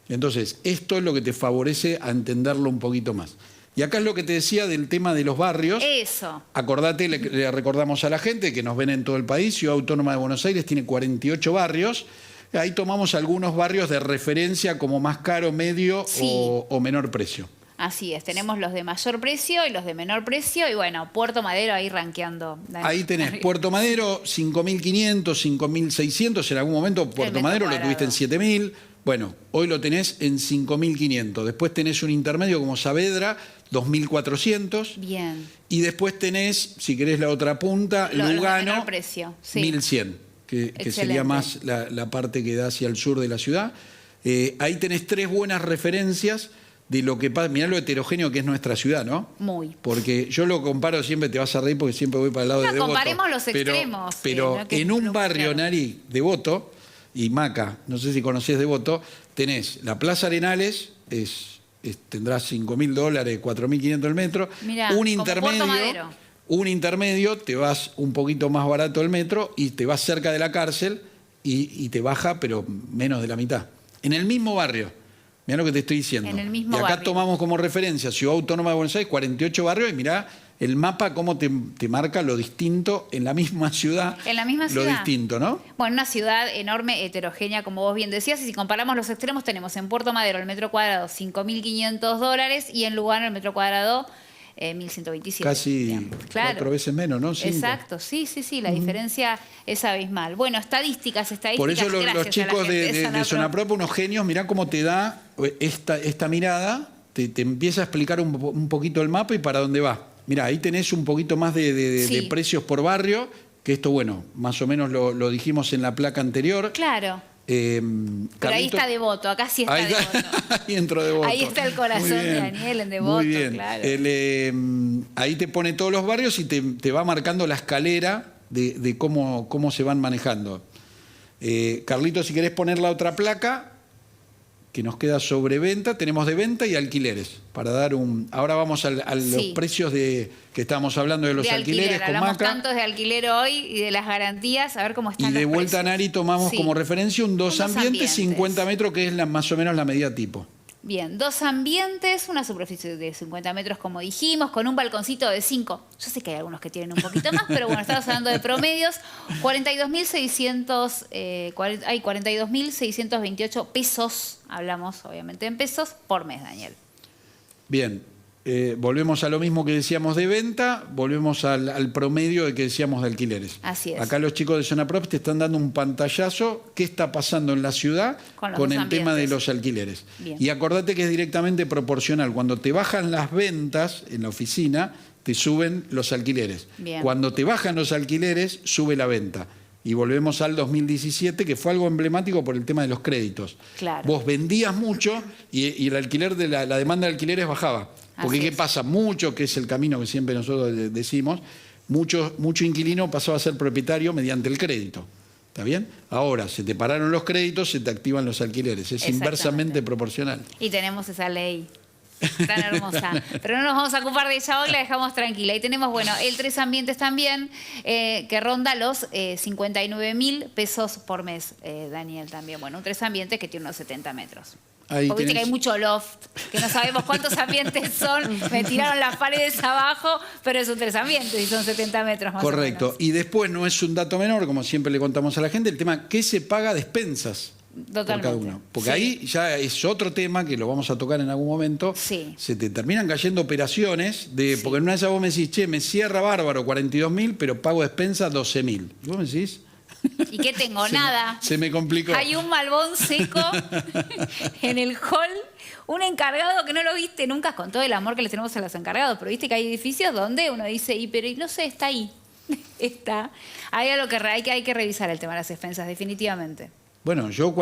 Entonces, esto es lo que te favorece a entenderlo un poquito más. Y acá es lo que te decía del tema de los barrios. Eso. Acordate, le recordamos a la gente que nos ven en todo el país, Ciudad Autónoma de Buenos Aires tiene 48 barrios. Ahí tomamos algunos barrios de referencia como más caro, medio Sí. o menor precio. Así es, tenemos los de mayor precio y los de menor precio y bueno, Puerto Madero ahí rankeando. Dani. Ahí tenés Puerto Madero, 5.500, 5.600, en algún momento Puerto metro Madero lo cuadrado. tuviste en 7.000, bueno, hoy lo tenés en 5.500. Después tenés un intermedio como Saavedra, 2.400. Bien. Y después tenés, si querés la otra punta, Los de Lugano, menor precio, sí. 1.100, que Excelente. sería más la parte que da hacia el sur de la ciudad. Ahí tenés 3 buenas referencias de lo que pasa. Mirá lo heterogéneo que es nuestra ciudad, ¿no? Muy. Porque yo lo comparo, siempre te vas a reír porque siempre voy para el lado No, de Devoto. comparemos los extremos, Pero ¿no? Que en un lo- barrio, claro. Nari, Devoto y Maca, no sé si conocés Devoto, tenés la Plaza Arenales, tendrás 5.000 dólares, 4.500 el metro. Mirá, un como intermedio. Puerto Madero. Un intermedio, te vas un poquito más barato el metro y te vas cerca de la cárcel y te baja, pero menos de la mitad. En el mismo barrio. Mirá lo que te estoy diciendo. En el mismo y acá barrio. tomamos como referencia Ciudad Autónoma de Buenos Aires, 48 barrios, y mirá el mapa cómo te marca lo distinto en la misma ciudad. En la misma ciudad. Lo distinto, ¿no? Bueno, una ciudad enorme, heterogénea, como vos bien decías, y si comparamos los extremos, tenemos en Puerto Madero el metro cuadrado $5.500 y en Lugano el metro cuadrado 1.127. Casi Bien, claro. 4 veces menos, ¿no? 5. Exacto, sí, la diferencia es abismal. Bueno, estadísticas. Por eso los chicos de Zonaprop, unos genios, mirá cómo te da esta mirada, te empieza a explicar un poquito el mapa y para dónde va. Mirá, ahí tenés un poquito más de precios por barrio, que esto, bueno, más o menos lo dijimos en la placa anterior. Claro. Pero ahí está Devoto, acá sí está Devoto. Ahí entro Devoto. Ahí está el corazón de Daniel en Devoto, muy bien. Claro. Ahí te pone todos los barrios y te va marcando la escalera de cómo se van manejando. Carlito, si querés poner la otra placa, que nos queda sobre venta, tenemos de venta y alquileres. Para dar ahora vamos a los precios que estábamos hablando de los alquileres con hablamos Maca. Tantos de alquiler hoy y de las garantías, a ver cómo están los precios. Y de vuelta, Nari, tomamos como referencia un dos ambientes, 50 metros, que es más o menos la medida tipo. Bien, 2 ambientes, una superficie de 50 metros, como dijimos, con un balconcito de 5. Yo sé que hay algunos que tienen un poquito más, pero bueno, estamos hablando de promedios. 42.628 pesos, hablamos obviamente en pesos, por mes, Daniel. Bien, volvemos a lo mismo que decíamos de venta, volvemos al promedio de que decíamos de alquileres. Así es. Acá los chicos de Zonaprop te están dando un pantallazo, qué está pasando en la ciudad con el tema de los alquileres. Bien. Y acordate que es directamente proporcional. Cuando te bajan las ventas en la oficina, te suben los alquileres. Bien. Cuando te bajan los alquileres, sube la venta. Y volvemos al 2017, que fue algo emblemático por el tema de los créditos. Claro. Vos vendías mucho y el alquiler la demanda de alquileres bajaba. Porque ¿qué pasa? Mucho, que es el camino que siempre nosotros decimos, mucho inquilino pasó a ser propietario mediante el crédito. ¿Está bien? Ahora, se te pararon los créditos, se te activan los alquileres. Es inversamente proporcional. Y tenemos esa ley tan hermosa. Pero no nos vamos a ocupar de ella hoy, la dejamos tranquila. Y tenemos, bueno, el 3 ambientes también, que ronda los 59.000 pesos por mes, Daniel, también. Bueno, un 3 ambientes que tiene unos 70 metros. Porque viste que hay mucho loft, que no sabemos cuántos ambientes son, me tiraron las paredes abajo, pero es un 3 ambientes y son 70 metros más Correcto. o menos. Y después no es un dato menor, como siempre le contamos a la gente, el tema ¿qué se paga de expensas? Totalmente. Por cada uno. Porque ahí ya es otro tema que lo vamos a tocar en algún momento. Sí. Se te terminan cayendo operaciones, porque en una de esas vos me decís, che, me cierra bárbaro 42.000, pero pago de expensas 12.000. Y vos me decís... ¿Y qué tengo? Nada. Se me complicó. Hay un malbón seco en el hall, un encargado que no lo viste nunca, con todo el amor que les tenemos a los encargados, pero viste que hay edificios donde uno dice, pero no sé, está ahí. Está. Hay algo que hay que revisar el tema de las expensas, definitivamente. Bueno, yo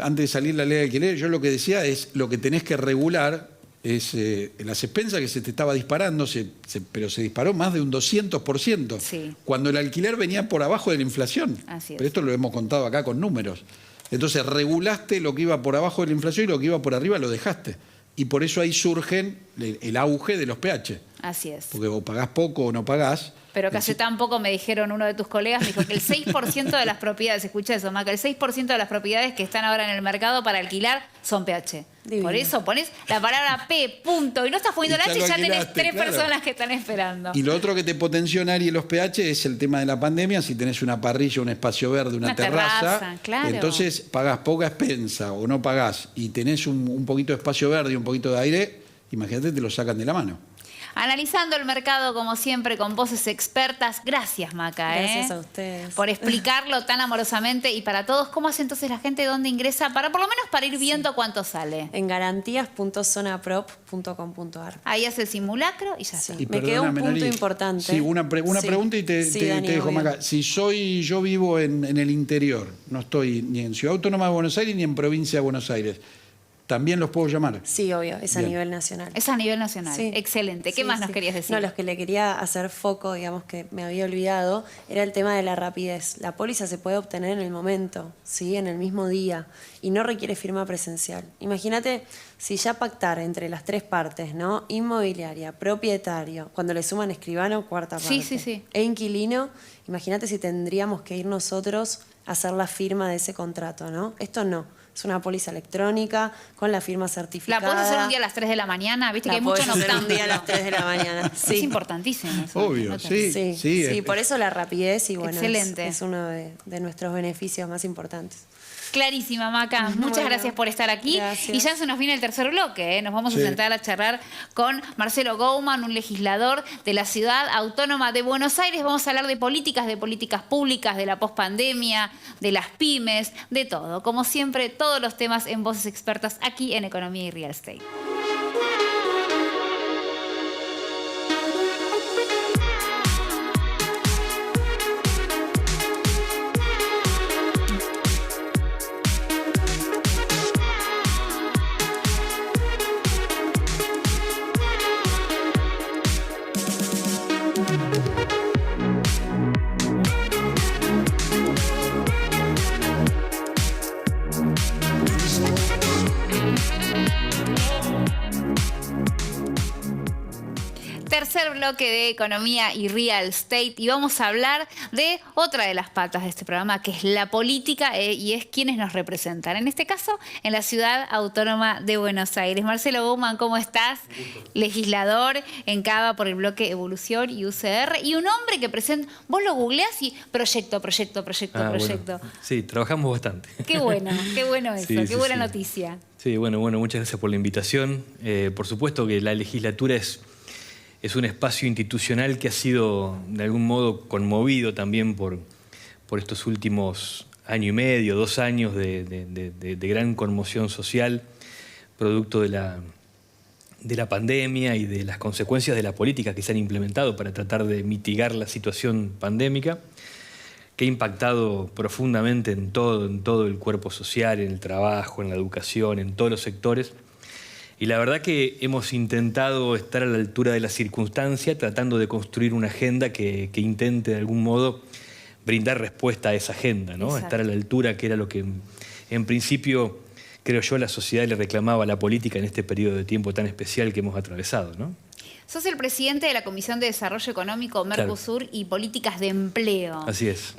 antes de salir la ley de alquiler, yo lo que decía es lo que tenés que regular es las expensas que se te estaba disparando, pero se disparó más de un 200%, sí. Cuando el alquiler venía por abajo de la inflación. Así es. Pero esto lo hemos contado acá con números. Entonces regulaste lo que iba por abajo de la inflación y lo que iba por arriba lo dejaste. Y por eso ahí surgen el auge de los PH. Así es. Porque vos pagás poco o no pagás. Pero que hace tan poco me dijeron uno de tus colegas, me dijo que el 6% de las propiedades, escucha eso, Maca, el 6% de las propiedades que están ahora en el mercado para alquilar son PH. Divino. Por eso pones la palabra P, punto, y no estás poniendo el H y ya tenés 3 claro. personas que están esperando. Y lo otro que te potenció, Nari, los PH es el tema de la pandemia. Si tenés una parrilla, un espacio verde, una terraza, claro. Entonces pagás poca expensa o no pagás y tenés un poquito de espacio verde y un poquito de aire, imagínate, te lo sacan de la mano. Analizando el mercado, como siempre, con voces expertas. Gracias, Maca. Gracias a ustedes. Por explicarlo tan amorosamente y para todos. ¿Cómo hace entonces la gente? ¿Dónde ingresa? Por lo menos para ir viendo cuánto sale. En garantías.zonaprop.com.ar. Ahí hace el simulacro y ya está. Me quedó un punto importante. Sí, una pregunta y te dejo, Maca. Si yo vivo en el interior, no estoy ni en Ciudad Autónoma de Buenos Aires ni en Provincia de Buenos Aires, ¿también los puedo llamar? Sí, obvio, es a Bien. nivel nacional. Es a nivel nacional. Sí. Excelente. ¿Qué más nos querías decir? No, los que le quería hacer foco, digamos que me había olvidado, era el tema de la rapidez. La póliza se puede obtener en el momento, ¿sí? En el mismo día, y no requiere firma presencial. Imagínate si ya pactar entre las 3 partes, ¿no? Inmobiliaria, propietario, cuando le suman escribano, cuarta parte, Sí. e inquilino, Imagínate si tendríamos que ir nosotros a hacer la firma de ese contrato, ¿no? Esto no. Es una póliza electrónica con la firma certificada. ¿La podés hacer un día a las 3 de la mañana? Viste que hay mucho podés hacer un noctámbulo. día a las 3 de la mañana. Sí. Es importantísimo eso. Obvio, ¿No te- sí. Sí, por eso la rapidez y bueno, Excelente. es uno de nuestros beneficios más importantes. Clarísima, Maca. Muchas Bueno, gracias por estar aquí. gracias. Y ya se nos viene el tercer bloque, ¿eh? Nos vamos a Sí. sentar a charlar con Marcelo Gouman, un legislador de la Ciudad Autónoma de Buenos Aires. Vamos a hablar de políticas públicas, de la pospandemia, de las pymes, de todo. Como siempre, todos los temas en Voces Expertas aquí en Economía y Real Estate. Tercer bloque de Economía y Real Estate y vamos a hablar de otra de las patas de este programa, que es la política y es quienes nos representan. En este caso, en la Ciudad Autónoma de Buenos Aires. Marcelo Gouman, ¿cómo estás? Legislador en Cava por el bloque Evolución y UCR y un hombre que presenta, vos lo googleás y proyecto. Bueno, sí, trabajamos bastante. Qué bueno eso, Sí, qué sí, buena sí. noticia. Sí, bueno, muchas gracias por la invitación. Por supuesto que la legislatura es un espacio institucional que ha sido de algún modo conmovido también por estos últimos año y medio, 2 años de gran conmoción social, producto de la pandemia y de las consecuencias de la política que se han implementado para tratar de mitigar la situación pandémica, que ha impactado profundamente en todo el cuerpo social, en el trabajo, en la educación, en todos los sectores. Y la verdad que hemos intentado estar a la altura de la circunstancia, tratando de construir una agenda que intente de algún modo brindar respuesta a esa agenda, ¿no? Exacto. Estar a la altura, que era lo que en principio, creo yo, la sociedad le reclamaba a la política en este periodo de tiempo tan especial que hemos atravesado, ¿no? Sos el presidente de la Comisión de Desarrollo Económico Mercosur y Políticas de Empleo. Así es.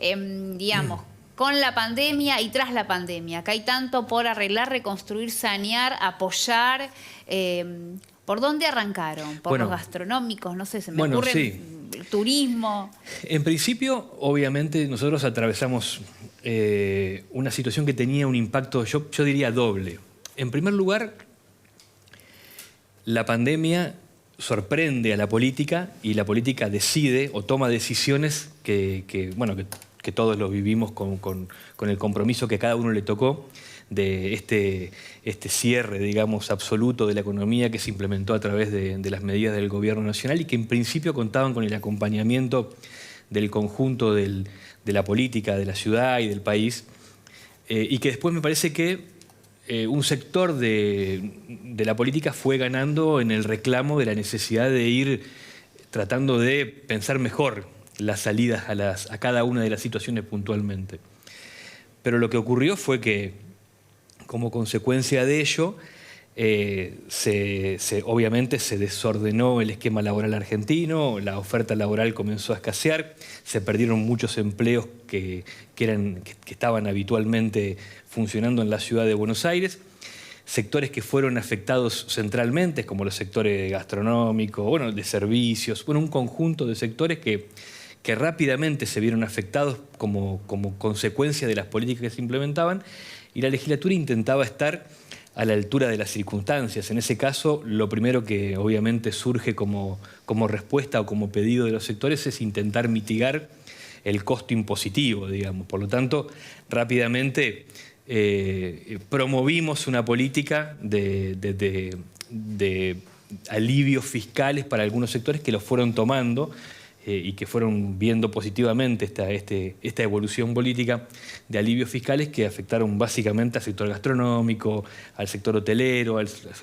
Digamos, con la pandemia y tras la pandemia, que hay tanto por arreglar, reconstruir, sanear, apoyar. ¿Por dónde arrancaron? ¿Por Bueno, los gastronómicos? No sé, se me bueno, ocurre sí. el turismo. En principio, obviamente, nosotros atravesamos una situación que tenía un impacto, yo diría, doble. En primer lugar, la pandemia sorprende a la política y la política decide o toma decisiones que todos lo vivimos con el compromiso que a cada uno le tocó de este cierre, digamos, absoluto de la economía que se implementó a través de las medidas del gobierno nacional y que en principio contaban con el acompañamiento del conjunto de la política, de la ciudad y del país, y que después me parece que un sector de la política fue ganando en el reclamo de la necesidad de ir tratando de pensar mejor las salidas a cada una de las situaciones puntualmente. Pero lo que ocurrió fue que, como consecuencia de ello, obviamente se desordenó el esquema laboral argentino, la oferta laboral comenzó a escasear, se perdieron muchos empleos que estaban habitualmente funcionando en la ciudad de Buenos Aires, sectores que fueron afectados centralmente, como los sectores gastronómicos, bueno, de servicios, bueno, un conjunto de sectores que rápidamente se vieron afectados como consecuencia de las políticas que se implementaban, y la legislatura intentaba estar a la altura de las circunstancias. En ese caso, lo primero que obviamente surge como respuesta o como pedido de los sectores es intentar mitigar el costo impositivo, digamos. Por lo tanto, rápidamente promovimos una política de alivios fiscales para algunos sectores que los fueron tomando y que fueron viendo positivamente esta evolución política de alivios fiscales que afectaron básicamente al sector gastronómico, al sector hotelero, a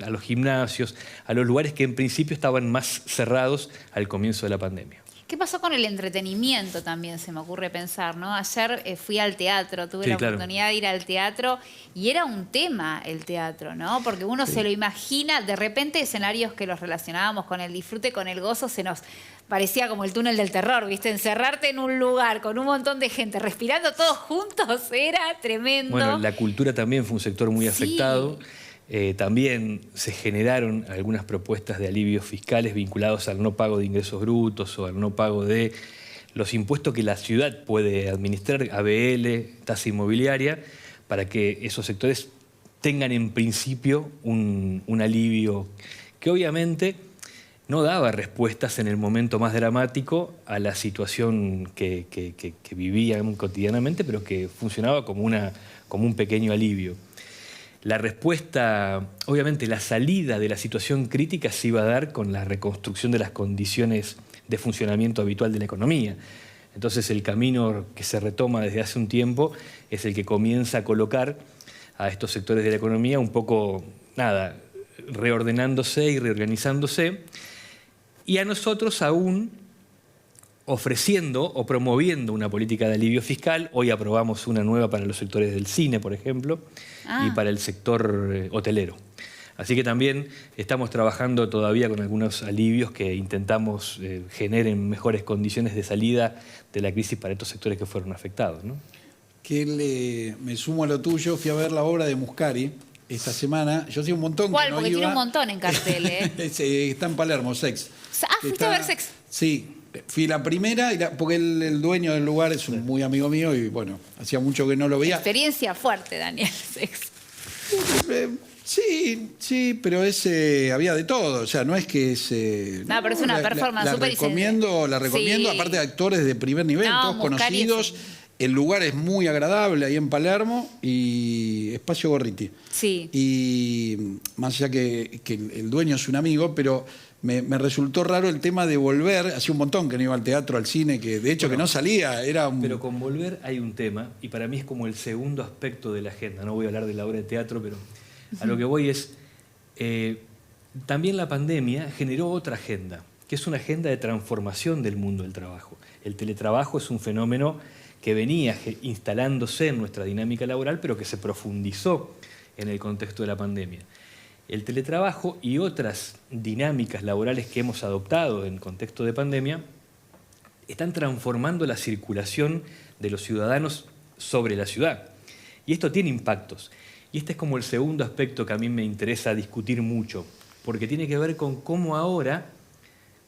los gimnasios, a los lugares que en principio estaban más cerrados al comienzo de la pandemia. ¿Qué pasó con el entretenimiento también? Se me ocurre pensar, ¿no? Ayer fui al teatro, tuve la oportunidad de ir al teatro y era un tema el teatro, ¿no? Porque uno se lo imagina, de repente escenarios que los relacionábamos con el disfrute, con el gozo, se nos parecía como el túnel del terror, ¿viste? Encerrarte en un lugar con un montón de gente respirando todos juntos era tremendo. Bueno, la cultura también fue un sector muy afectado. También se generaron algunas propuestas de alivios fiscales vinculados al no pago de ingresos brutos o al no pago de los impuestos que la ciudad puede administrar, ABL, tasa inmobiliaria, para que esos sectores tengan en principio un alivio que obviamente no daba respuestas en el momento más dramático a la situación que vivían cotidianamente, pero que funcionaba como un pequeño alivio. La respuesta, obviamente la salida de la situación crítica se iba a dar con la reconstrucción de las condiciones de funcionamiento habitual de la economía. Entonces el camino que se retoma desde hace un tiempo es el que comienza a colocar a estos sectores de la economía un poco, reordenándose y reorganizándose, y a nosotros aún ofreciendo o promoviendo una política de alivio fiscal. Hoy aprobamos una nueva para los sectores del cine, por ejemplo, y para el sector hotelero. Así que también estamos trabajando todavía con algunos alivios que intentamos generen mejores condiciones de salida de la crisis para estos sectores que fueron afectados, ¿no? Me sumo a lo tuyo, fui a ver la obra de Muscari esta semana. Yo sé un montón ¿Cuál? que no Porque iba. tiene un montón en cartel, ¿eh? Está en Palermo, Sex. ¿Fuiste a ver Sex? Sí. Fui la primera, porque el dueño del lugar es un muy amigo mío y bueno, hacía mucho que no lo veía. Experiencia fuerte, Daniel, Sex. Sí, pero había de todo, o sea, no es que es... No, pero es una performance súper la recomiendo, sí. aparte de actores de primer nivel, todos Muscari conocidos. El lugar es muy agradable ahí en Palermo y Espacio Gorriti. Sí. Y más allá que el dueño es un amigo, pero me resultó raro el tema de volver. Hacía un montón que no iba al teatro, al cine, que de hecho que no salía. Pero con volver hay un tema, y para mí es como el segundo aspecto de la agenda. No voy a hablar de la obra de teatro, pero a lo que voy es... también la pandemia generó otra agenda, que es una agenda de transformación del mundo del trabajo. El teletrabajo es un fenómeno que venía instalándose en nuestra dinámica laboral, pero que se profundizó en el contexto de la pandemia. El teletrabajo y otras dinámicas laborales que hemos adoptado en contexto de pandemia están transformando la circulación de los ciudadanos sobre la ciudad. Y esto tiene impactos. Y este es como el segundo aspecto que a mí me interesa discutir mucho, porque tiene que ver con cómo ahora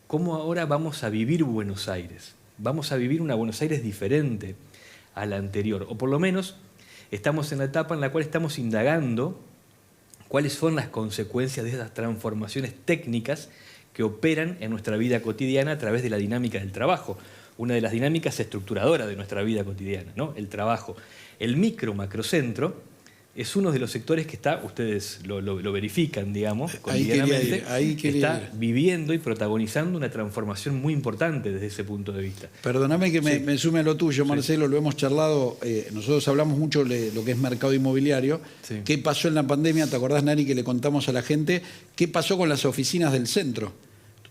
vamos a vivir Buenos Aires. Vamos a vivir una Buenos Aires diferente a la anterior, o por lo menos estamos en la etapa en la cual estamos indagando cuáles son las consecuencias de esas transformaciones técnicas que operan en nuestra vida cotidiana a través de la dinámica del trabajo. Una de las dinámicas estructuradoras de nuestra vida cotidiana, ¿no? El trabajo. El macrocentro es uno de los sectores que está, ustedes lo verifican, digamos, cotidianamente, está viviendo y protagonizando una transformación muy importante desde ese punto de vista. Perdóname que me sume a lo tuyo, Marcelo, lo hemos charlado, nosotros hablamos mucho de lo que es mercado inmobiliario. Sí. ¿Qué pasó en la pandemia? ¿Te acordás, Nari, que le contamos a la gente? ¿Qué pasó con las oficinas del centro?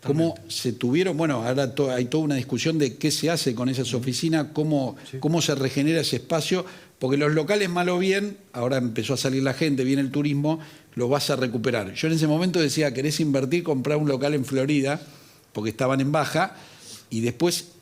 ¿Cómo se tuvieron? Bueno, ahora hay toda una discusión de qué se hace con esas oficinas, cómo se regenera ese espacio, porque los locales, mal o bien, ahora empezó a salir la gente, viene el turismo, lo vas a recuperar. Yo en ese momento decía, querés invertir, comprar un local en Florida, porque estaban en baja, y después,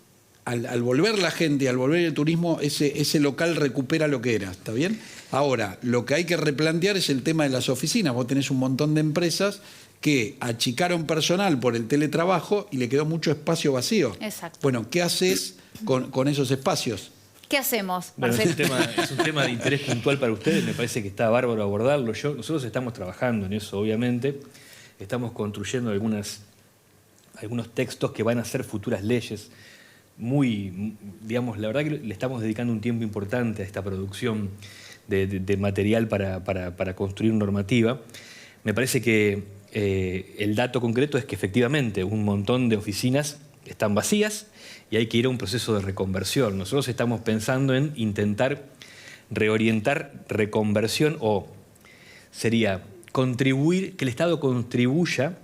al volver la gente, al volver el turismo, ese local recupera lo que era, ¿está bien? Ahora, lo que hay que replantear es el tema de las oficinas. Vos tenés un montón de empresas que achicaron personal por el teletrabajo y le quedó mucho espacio vacío. Exacto. Bueno, ¿qué haces con esos espacios? ¿Qué hacemos? Bueno, es un tema de interés puntual para ustedes, me parece que está bárbaro abordarlo. Nosotros estamos trabajando en eso, obviamente. Estamos construyendo algunos textos que van a ser futuras leyes. La verdad que le estamos dedicando un tiempo importante a esta producción de material para construir normativa. Me parece que el dato concreto es que efectivamente un montón de oficinas están vacías y hay que ir a un proceso de reconversión. Nosotros estamos pensando en intentar reorientar reconversión, o sería contribuir, que el Estado contribuya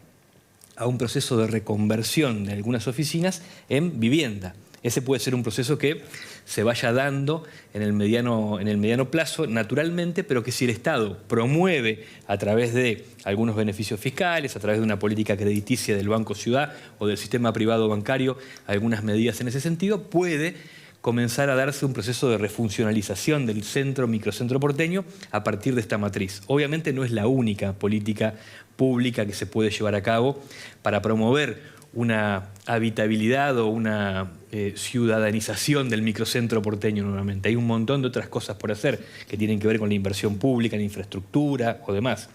a un proceso de reconversión de algunas oficinas en vivienda. Ese puede ser un proceso que se vaya dando en el mediano plazo, naturalmente, pero que si el Estado promueve a través de algunos beneficios fiscales, a través de una política crediticia del Banco Ciudad o del sistema privado bancario, algunas medidas en ese sentido, puede comenzar a darse un proceso de refuncionalización del microcentro porteño a partir de esta matriz. Obviamente no es la única política pública que se puede llevar a cabo para promover una habitabilidad o una ciudadanización del microcentro porteño nuevamente. Hay un montón de otras cosas por hacer que tienen que ver con la inversión pública en infraestructura o demás.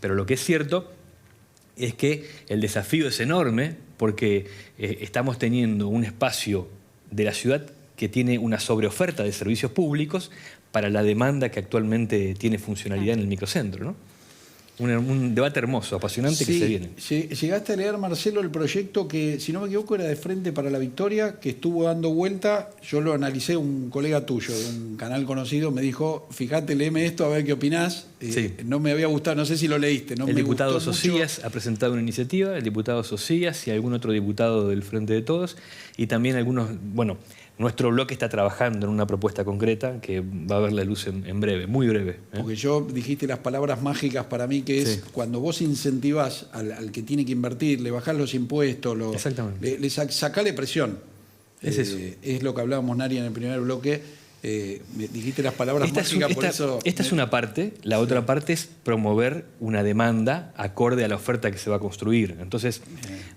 Pero lo que es cierto es que el desafío es enorme porque estamos teniendo un espacio de la ciudad que tiene una sobreoferta de servicios públicos para la demanda que actualmente tiene funcionalidad en el microcentro, ¿no? Un debate hermoso, apasionante que se viene. Llegaste a leer, Marcelo, el proyecto que, si no me equivoco, era de Frente para la Victoria, que estuvo dando vuelta. Yo lo analicé, un colega tuyo de un canal conocido me dijo, fíjate, léeme esto a ver qué opinás. Sí. No me había gustado, no sé si lo leíste. No el me diputado gustó Socias mucho. ha presentado una iniciativa, el diputado Socias y algún otro diputado del Frente de Todos, y también algunos, bueno, nuestro bloque está trabajando en una propuesta concreta que va a ver la luz en breve, muy breve. Porque yo dijiste las palabras mágicas para mí, que es Sí. cuando vos incentivás al que tiene que invertir, le bajás los impuestos, Exactamente. sacale presión. Es eso. Es lo que hablábamos, Nari, en el primer bloque. Me dijiste las palabras mágicas, por eso... Esta es una parte, la otra parte es promover una demanda acorde a la oferta que se va a construir. Entonces,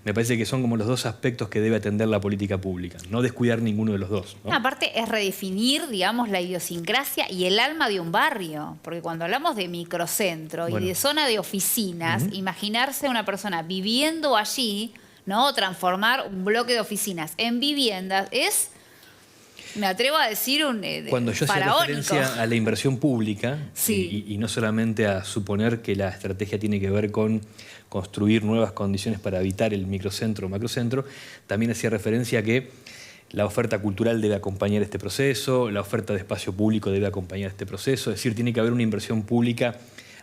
me parece que son como los dos aspectos que debe atender la política pública, no descuidar ninguno de los dos, ¿no? Aparte es redefinir, digamos, la idiosincrasia y el alma de un barrio, porque cuando hablamos de microcentro Bueno. y de zona de oficinas, imaginarse a una persona viviendo allí, ¿no? Transformar un bloque de oficinas en viviendas es, me atrevo a decir, un Cuando yo hacía faraónico. referencia a la inversión pública, Sí. y no solamente a suponer que la estrategia tiene que ver con construir nuevas condiciones para evitar el microcentro o macrocentro, también hacía referencia a que la oferta cultural debe acompañar este proceso, la oferta de espacio público debe acompañar este proceso, es decir, tiene que haber una inversión pública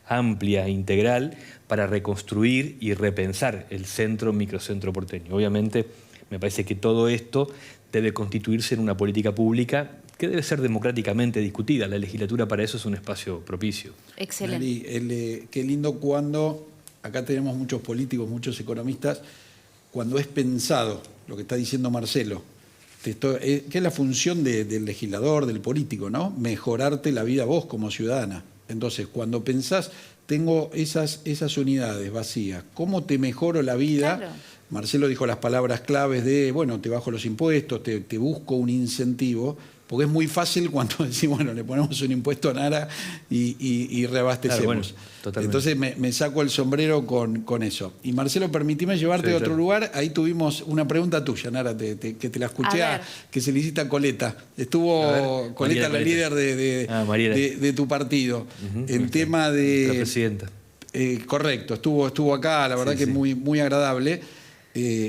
amplia, integral, para reconstruir y repensar el microcentro porteño. Obviamente, me parece que todo esto debe constituirse en una política pública que debe ser democráticamente discutida. La legislatura para eso es un espacio propicio. Excelente. Nari, qué lindo cuando, acá tenemos muchos políticos, muchos economistas, cuando es pensado, lo que está diciendo Marcelo, que es la función del legislador, del político, ¿no? Mejorarte la vida vos como ciudadana. Entonces, cuando pensás, tengo esas unidades vacías, ¿cómo te mejoro la vida? Claro. Marcelo dijo las palabras claves de, bueno, te bajo los impuestos, te busco un incentivo, porque es muy fácil cuando decimos, bueno, le ponemos un impuesto a Nara y reabastecemos. Claro, bueno, totalmente. Entonces me saco el sombrero con eso. Y Marcelo, permitime llevarte Sí, a otro claro. lugar. Ahí tuvimos una pregunta tuya, Nara, que te la escuché, A ver. que se le hiciste a Coleta. A ver, Estuvo Coleta, la Mariela líder Mariela. de tu partido. El Nuestra- tema nuestra de... presidenta. Correcto, estuvo acá, la verdad Sí, que sí. muy agradable.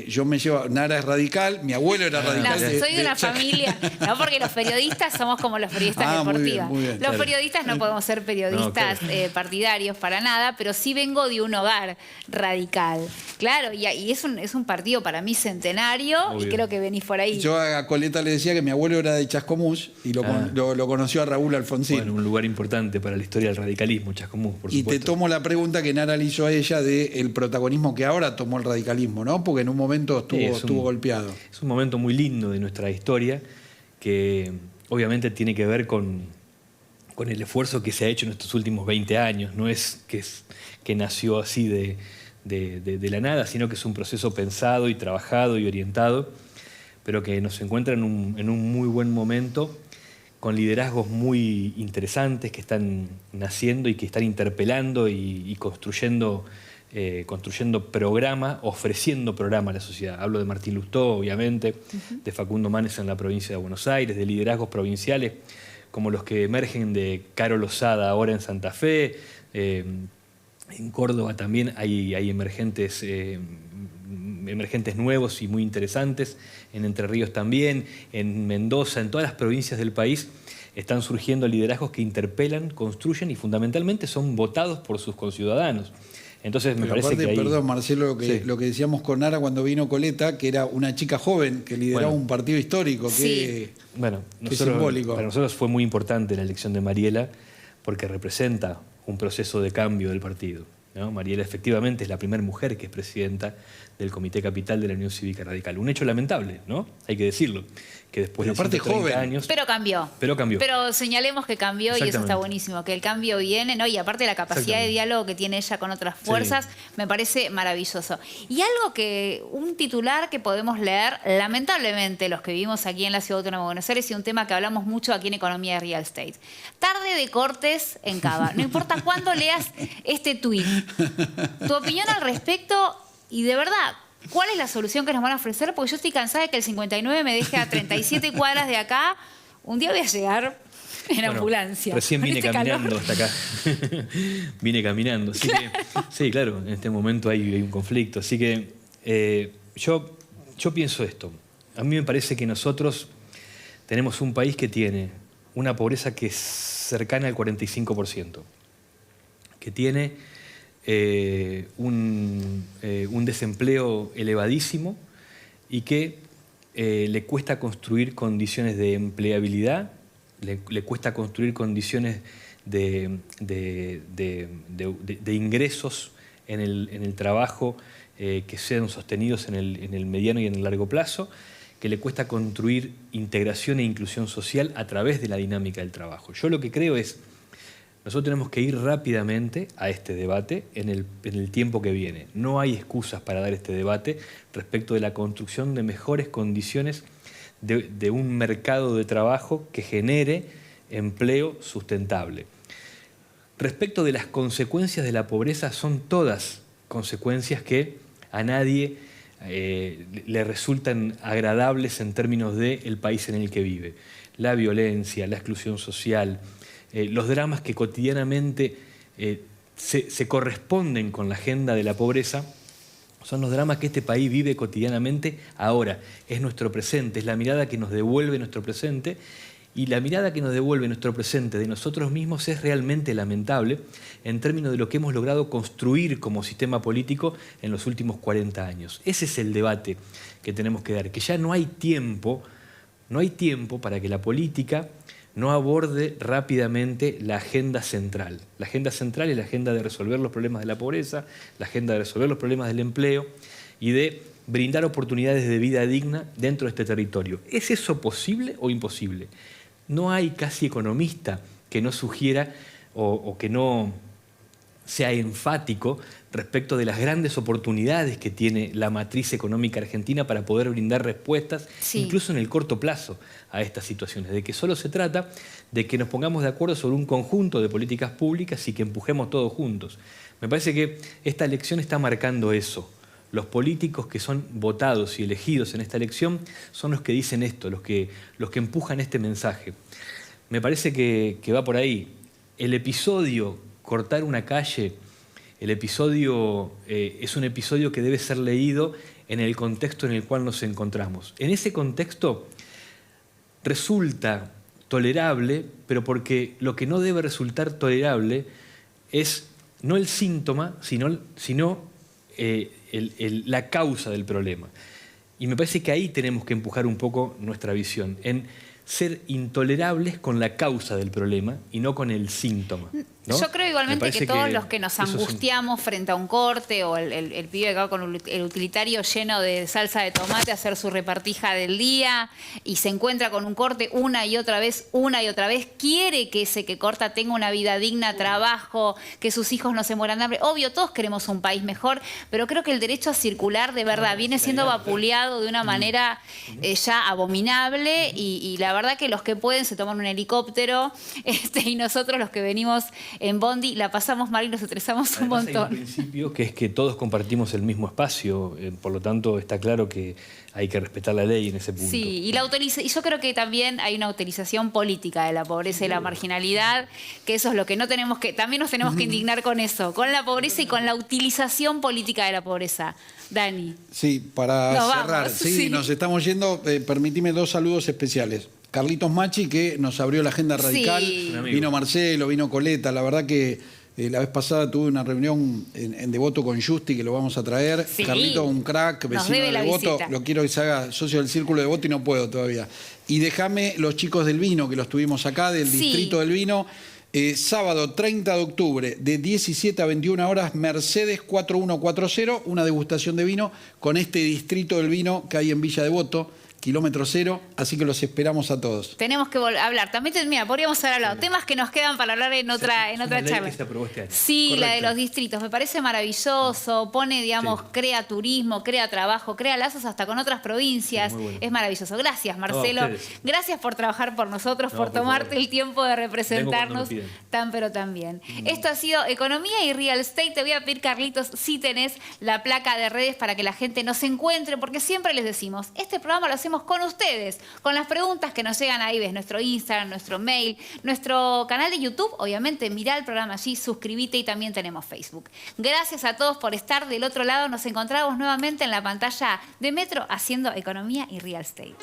Yo me llevo, Nara es radical, mi abuelo era No, radical. soy de una familia, no porque los periodistas somos como los periodistas Muy bien, deportivos. muy bien, Los claro. periodistas no podemos ser periodistas No, claro. partidarios para nada, pero sí vengo de un hogar radical. Claro, y es un partido para mí centenario y Obvio. creo que venís por ahí. Yo a Coleta le decía que mi abuelo era de Chascomús y lo conoció a Raúl Alfonsín. Bueno, un lugar importante para la historia del radicalismo, Chascomús, por Y supuesto. te tomo la pregunta que Nara le hizo a ella del protagonismo que ahora tomó el radicalismo, ¿no? Porque en un momento estuvo golpeado. Es un momento muy lindo de nuestra historia que obviamente tiene que ver con el esfuerzo que se ha hecho en estos últimos 20 años. No es que nació así de la nada, sino que es un proceso pensado y trabajado y orientado, pero que nos encuentra en un muy buen momento, con liderazgos muy interesantes que están naciendo y que están interpelando y construyendo programa, ofreciendo programa a la sociedad. Hablo de Martín Lustó, obviamente, de Facundo Manes en la provincia de Buenos Aires, de liderazgos provinciales como los que emergen de Caro Lozada ahora en Santa Fe. En Córdoba también hay emergentes nuevos y muy interesantes, en Entre Ríos también, en Mendoza, en todas las provincias del país están surgiendo liderazgos que interpelan, construyen y fundamentalmente son votados por sus conciudadanos. Entonces me Pero parece aparte, que ahí... perdón, Marcelo, Sí. lo que decíamos con Ara cuando vino Coleta, que era una chica joven que lideraba Bueno. un partido histórico. Sí. Bueno, Qué simbólico. para nosotros fue muy importante la elección de Mariela porque representa un proceso de cambio del partido, ¿no? Mariela efectivamente es la primera mujer que es presidenta del Comité Capital de la Unión Cívica Radical. Un hecho lamentable, ¿no? Hay que decirlo. Que después Pero de aparte 130 joven. años... Pero cambió. Pero cambió. Pero señalemos que cambió y eso está Exactamente. buenísimo, que el cambio viene, ¿no? Y aparte la capacidad de Exactamente. diálogo que tiene ella con otras fuerzas, me parece maravilloso. Y algo que, un titular que podemos leer, lamentablemente, los que vivimos aquí en la Ciudad Autónoma de Buenos Aires, y un tema que hablamos mucho aquí en Economía de Real Estate. Tarde de cortes en Cava. No importa cuándo leas este tuit. Tu opinión al respecto, y de verdad, ¿cuál es la solución que nos van a ofrecer? Porque yo estoy cansada de que el 59 me deje a 37 cuadras de acá. Un día voy a llegar en Bueno, ambulancia. Recién Con vine este caminando calor. hasta acá. Vine caminando. Así que, sí, claro, en este momento hay un conflicto. Así que yo pienso esto. A mí me parece que nosotros tenemos un país que tiene una pobreza que es cercana al 45%, que tiene un desempleo elevadísimo y que le cuesta construir condiciones de empleabilidad, le cuesta construir condiciones de ingresos en el trabajo que sean sostenidos en el mediano y en el largo plazo, que le cuesta construir integración e inclusión social a través de la dinámica del trabajo. Yo lo que creo es, nosotros tenemos que ir rápidamente a este debate en el tiempo que viene. No hay excusas para dar este debate respecto de la construcción de mejores condiciones de un mercado de trabajo que genere empleo sustentable. Respecto de las consecuencias de la pobreza, son todas consecuencias que a nadie le resultan agradables en términos del país en el que vive. La violencia, la exclusión social, los dramas que cotidianamente se corresponden con la agenda de la pobreza, son los dramas que este país vive cotidianamente ahora. Es nuestro presente, es la mirada que nos devuelve nuestro presente, y la mirada que nos devuelve nuestro presente de nosotros mismos es realmente lamentable en términos de lo que hemos logrado construir como sistema político en los últimos 40 años. Ese es el debate que tenemos que dar, que ya no hay tiempo para que la política no aborde rápidamente la agenda central. La agenda central es la agenda de resolver los problemas de la pobreza, la agenda de resolver los problemas del empleo y de brindar oportunidades de vida digna dentro de este territorio. ¿Es eso posible o imposible? No hay casi economista que no sugiera o que no sea enfático respecto de las grandes oportunidades que tiene la matriz económica argentina para poder brindar respuestas, incluso en el corto plazo, a estas situaciones. De que solo se trata de que nos pongamos de acuerdo sobre un conjunto de políticas públicas y que empujemos todos juntos. Me parece que esta elección está marcando eso. Los políticos que son votados y elegidos en esta elección son los que dicen esto, los que empujan este mensaje. Me parece que va por ahí. El episodio cortar una calle, el episodio es un episodio que debe ser leído en el contexto en el cual nos encontramos. En ese contexto resulta tolerable, pero porque lo que no debe resultar tolerable es no el síntoma, sino la causa del problema. Y me parece que ahí tenemos que empujar un poco nuestra visión, en ser intolerables con la causa del problema y no con el síntoma, ¿no? Yo creo igualmente que todos los que nos angustiamos frente a un corte o el pibe que va con el utilitario lleno de salsa de tomate a hacer su repartija del día y se encuentra con un corte una y otra vez, quiere que ese que corta tenga una vida digna, trabajo, que sus hijos no se mueran de hambre. Obvio, todos queremos un país mejor, pero creo que el derecho a circular de verdad viene siendo vapuleado de una manera ya abominable y la verdad que los que pueden se toman un helicóptero y nosotros los que venimos en Bondi la pasamos mal y nos estresamos un montón. Hay un principio que es que todos compartimos el mismo espacio, por lo tanto está claro que hay que respetar la ley en ese punto. Sí, y yo creo que también hay una utilización política de la pobreza y la marginalidad, que eso es lo que no tenemos que, también nos tenemos que indignar con eso, con la pobreza y con la utilización política de la pobreza. Dani. Sí, para Nos cerrar, vamos, sí, sí. nos estamos yendo, permitime 2 saludos especiales. Carlitos Machi, que nos abrió la agenda radical, Sí. vino Marcelo, vino Coleta, la verdad que La vez pasada tuve una reunión en Devoto con Justi, que lo vamos a traer. Sí. Carlito, un crack, Nos vecino debe de la Devoto. visita. Lo quiero que se haga socio del Círculo de Devoto y no puedo todavía. Y déjame los chicos del vino, que los tuvimos acá, del Sí. Distrito del Vino. Sábado 30 de octubre, de 17 a 21 horas, Mercedes 4140, una degustación de vino con este Distrito del Vino que hay en Villa Devoto, kilómetro cero, así que los esperamos a todos. Tenemos que hablar. También, mira, podríamos haber hablado. Temas que nos quedan para hablar en otra Es una ley charla. que se aprobó este año. Sí, la de Correcto. los distritos. Me parece maravilloso. Pone, digamos, Sí. crea turismo, crea trabajo, crea lazos hasta con otras provincias. Sí, muy bueno. Es maravilloso. Gracias, Marcelo. ustedes. Gracias por trabajar por nosotros, No, por por tomarte favor. el tiempo de representarnos Vengo cuando me piden. tan pero tan bien. Esto ha sido Economía y Real Estate. Te voy a pedir, Carlitos, si tenés la placa de redes para que la gente nos encuentre, porque siempre les decimos, este programa lo hacemos con ustedes, con las preguntas que nos llegan ahí, ves nuestro Instagram, nuestro mail, nuestro canal de YouTube, obviamente mirá el programa allí, suscríbete y también tenemos Facebook. Gracias a todos por estar del otro lado, nos encontramos nuevamente en la pantalla de Metro haciendo Economía y Real Estate.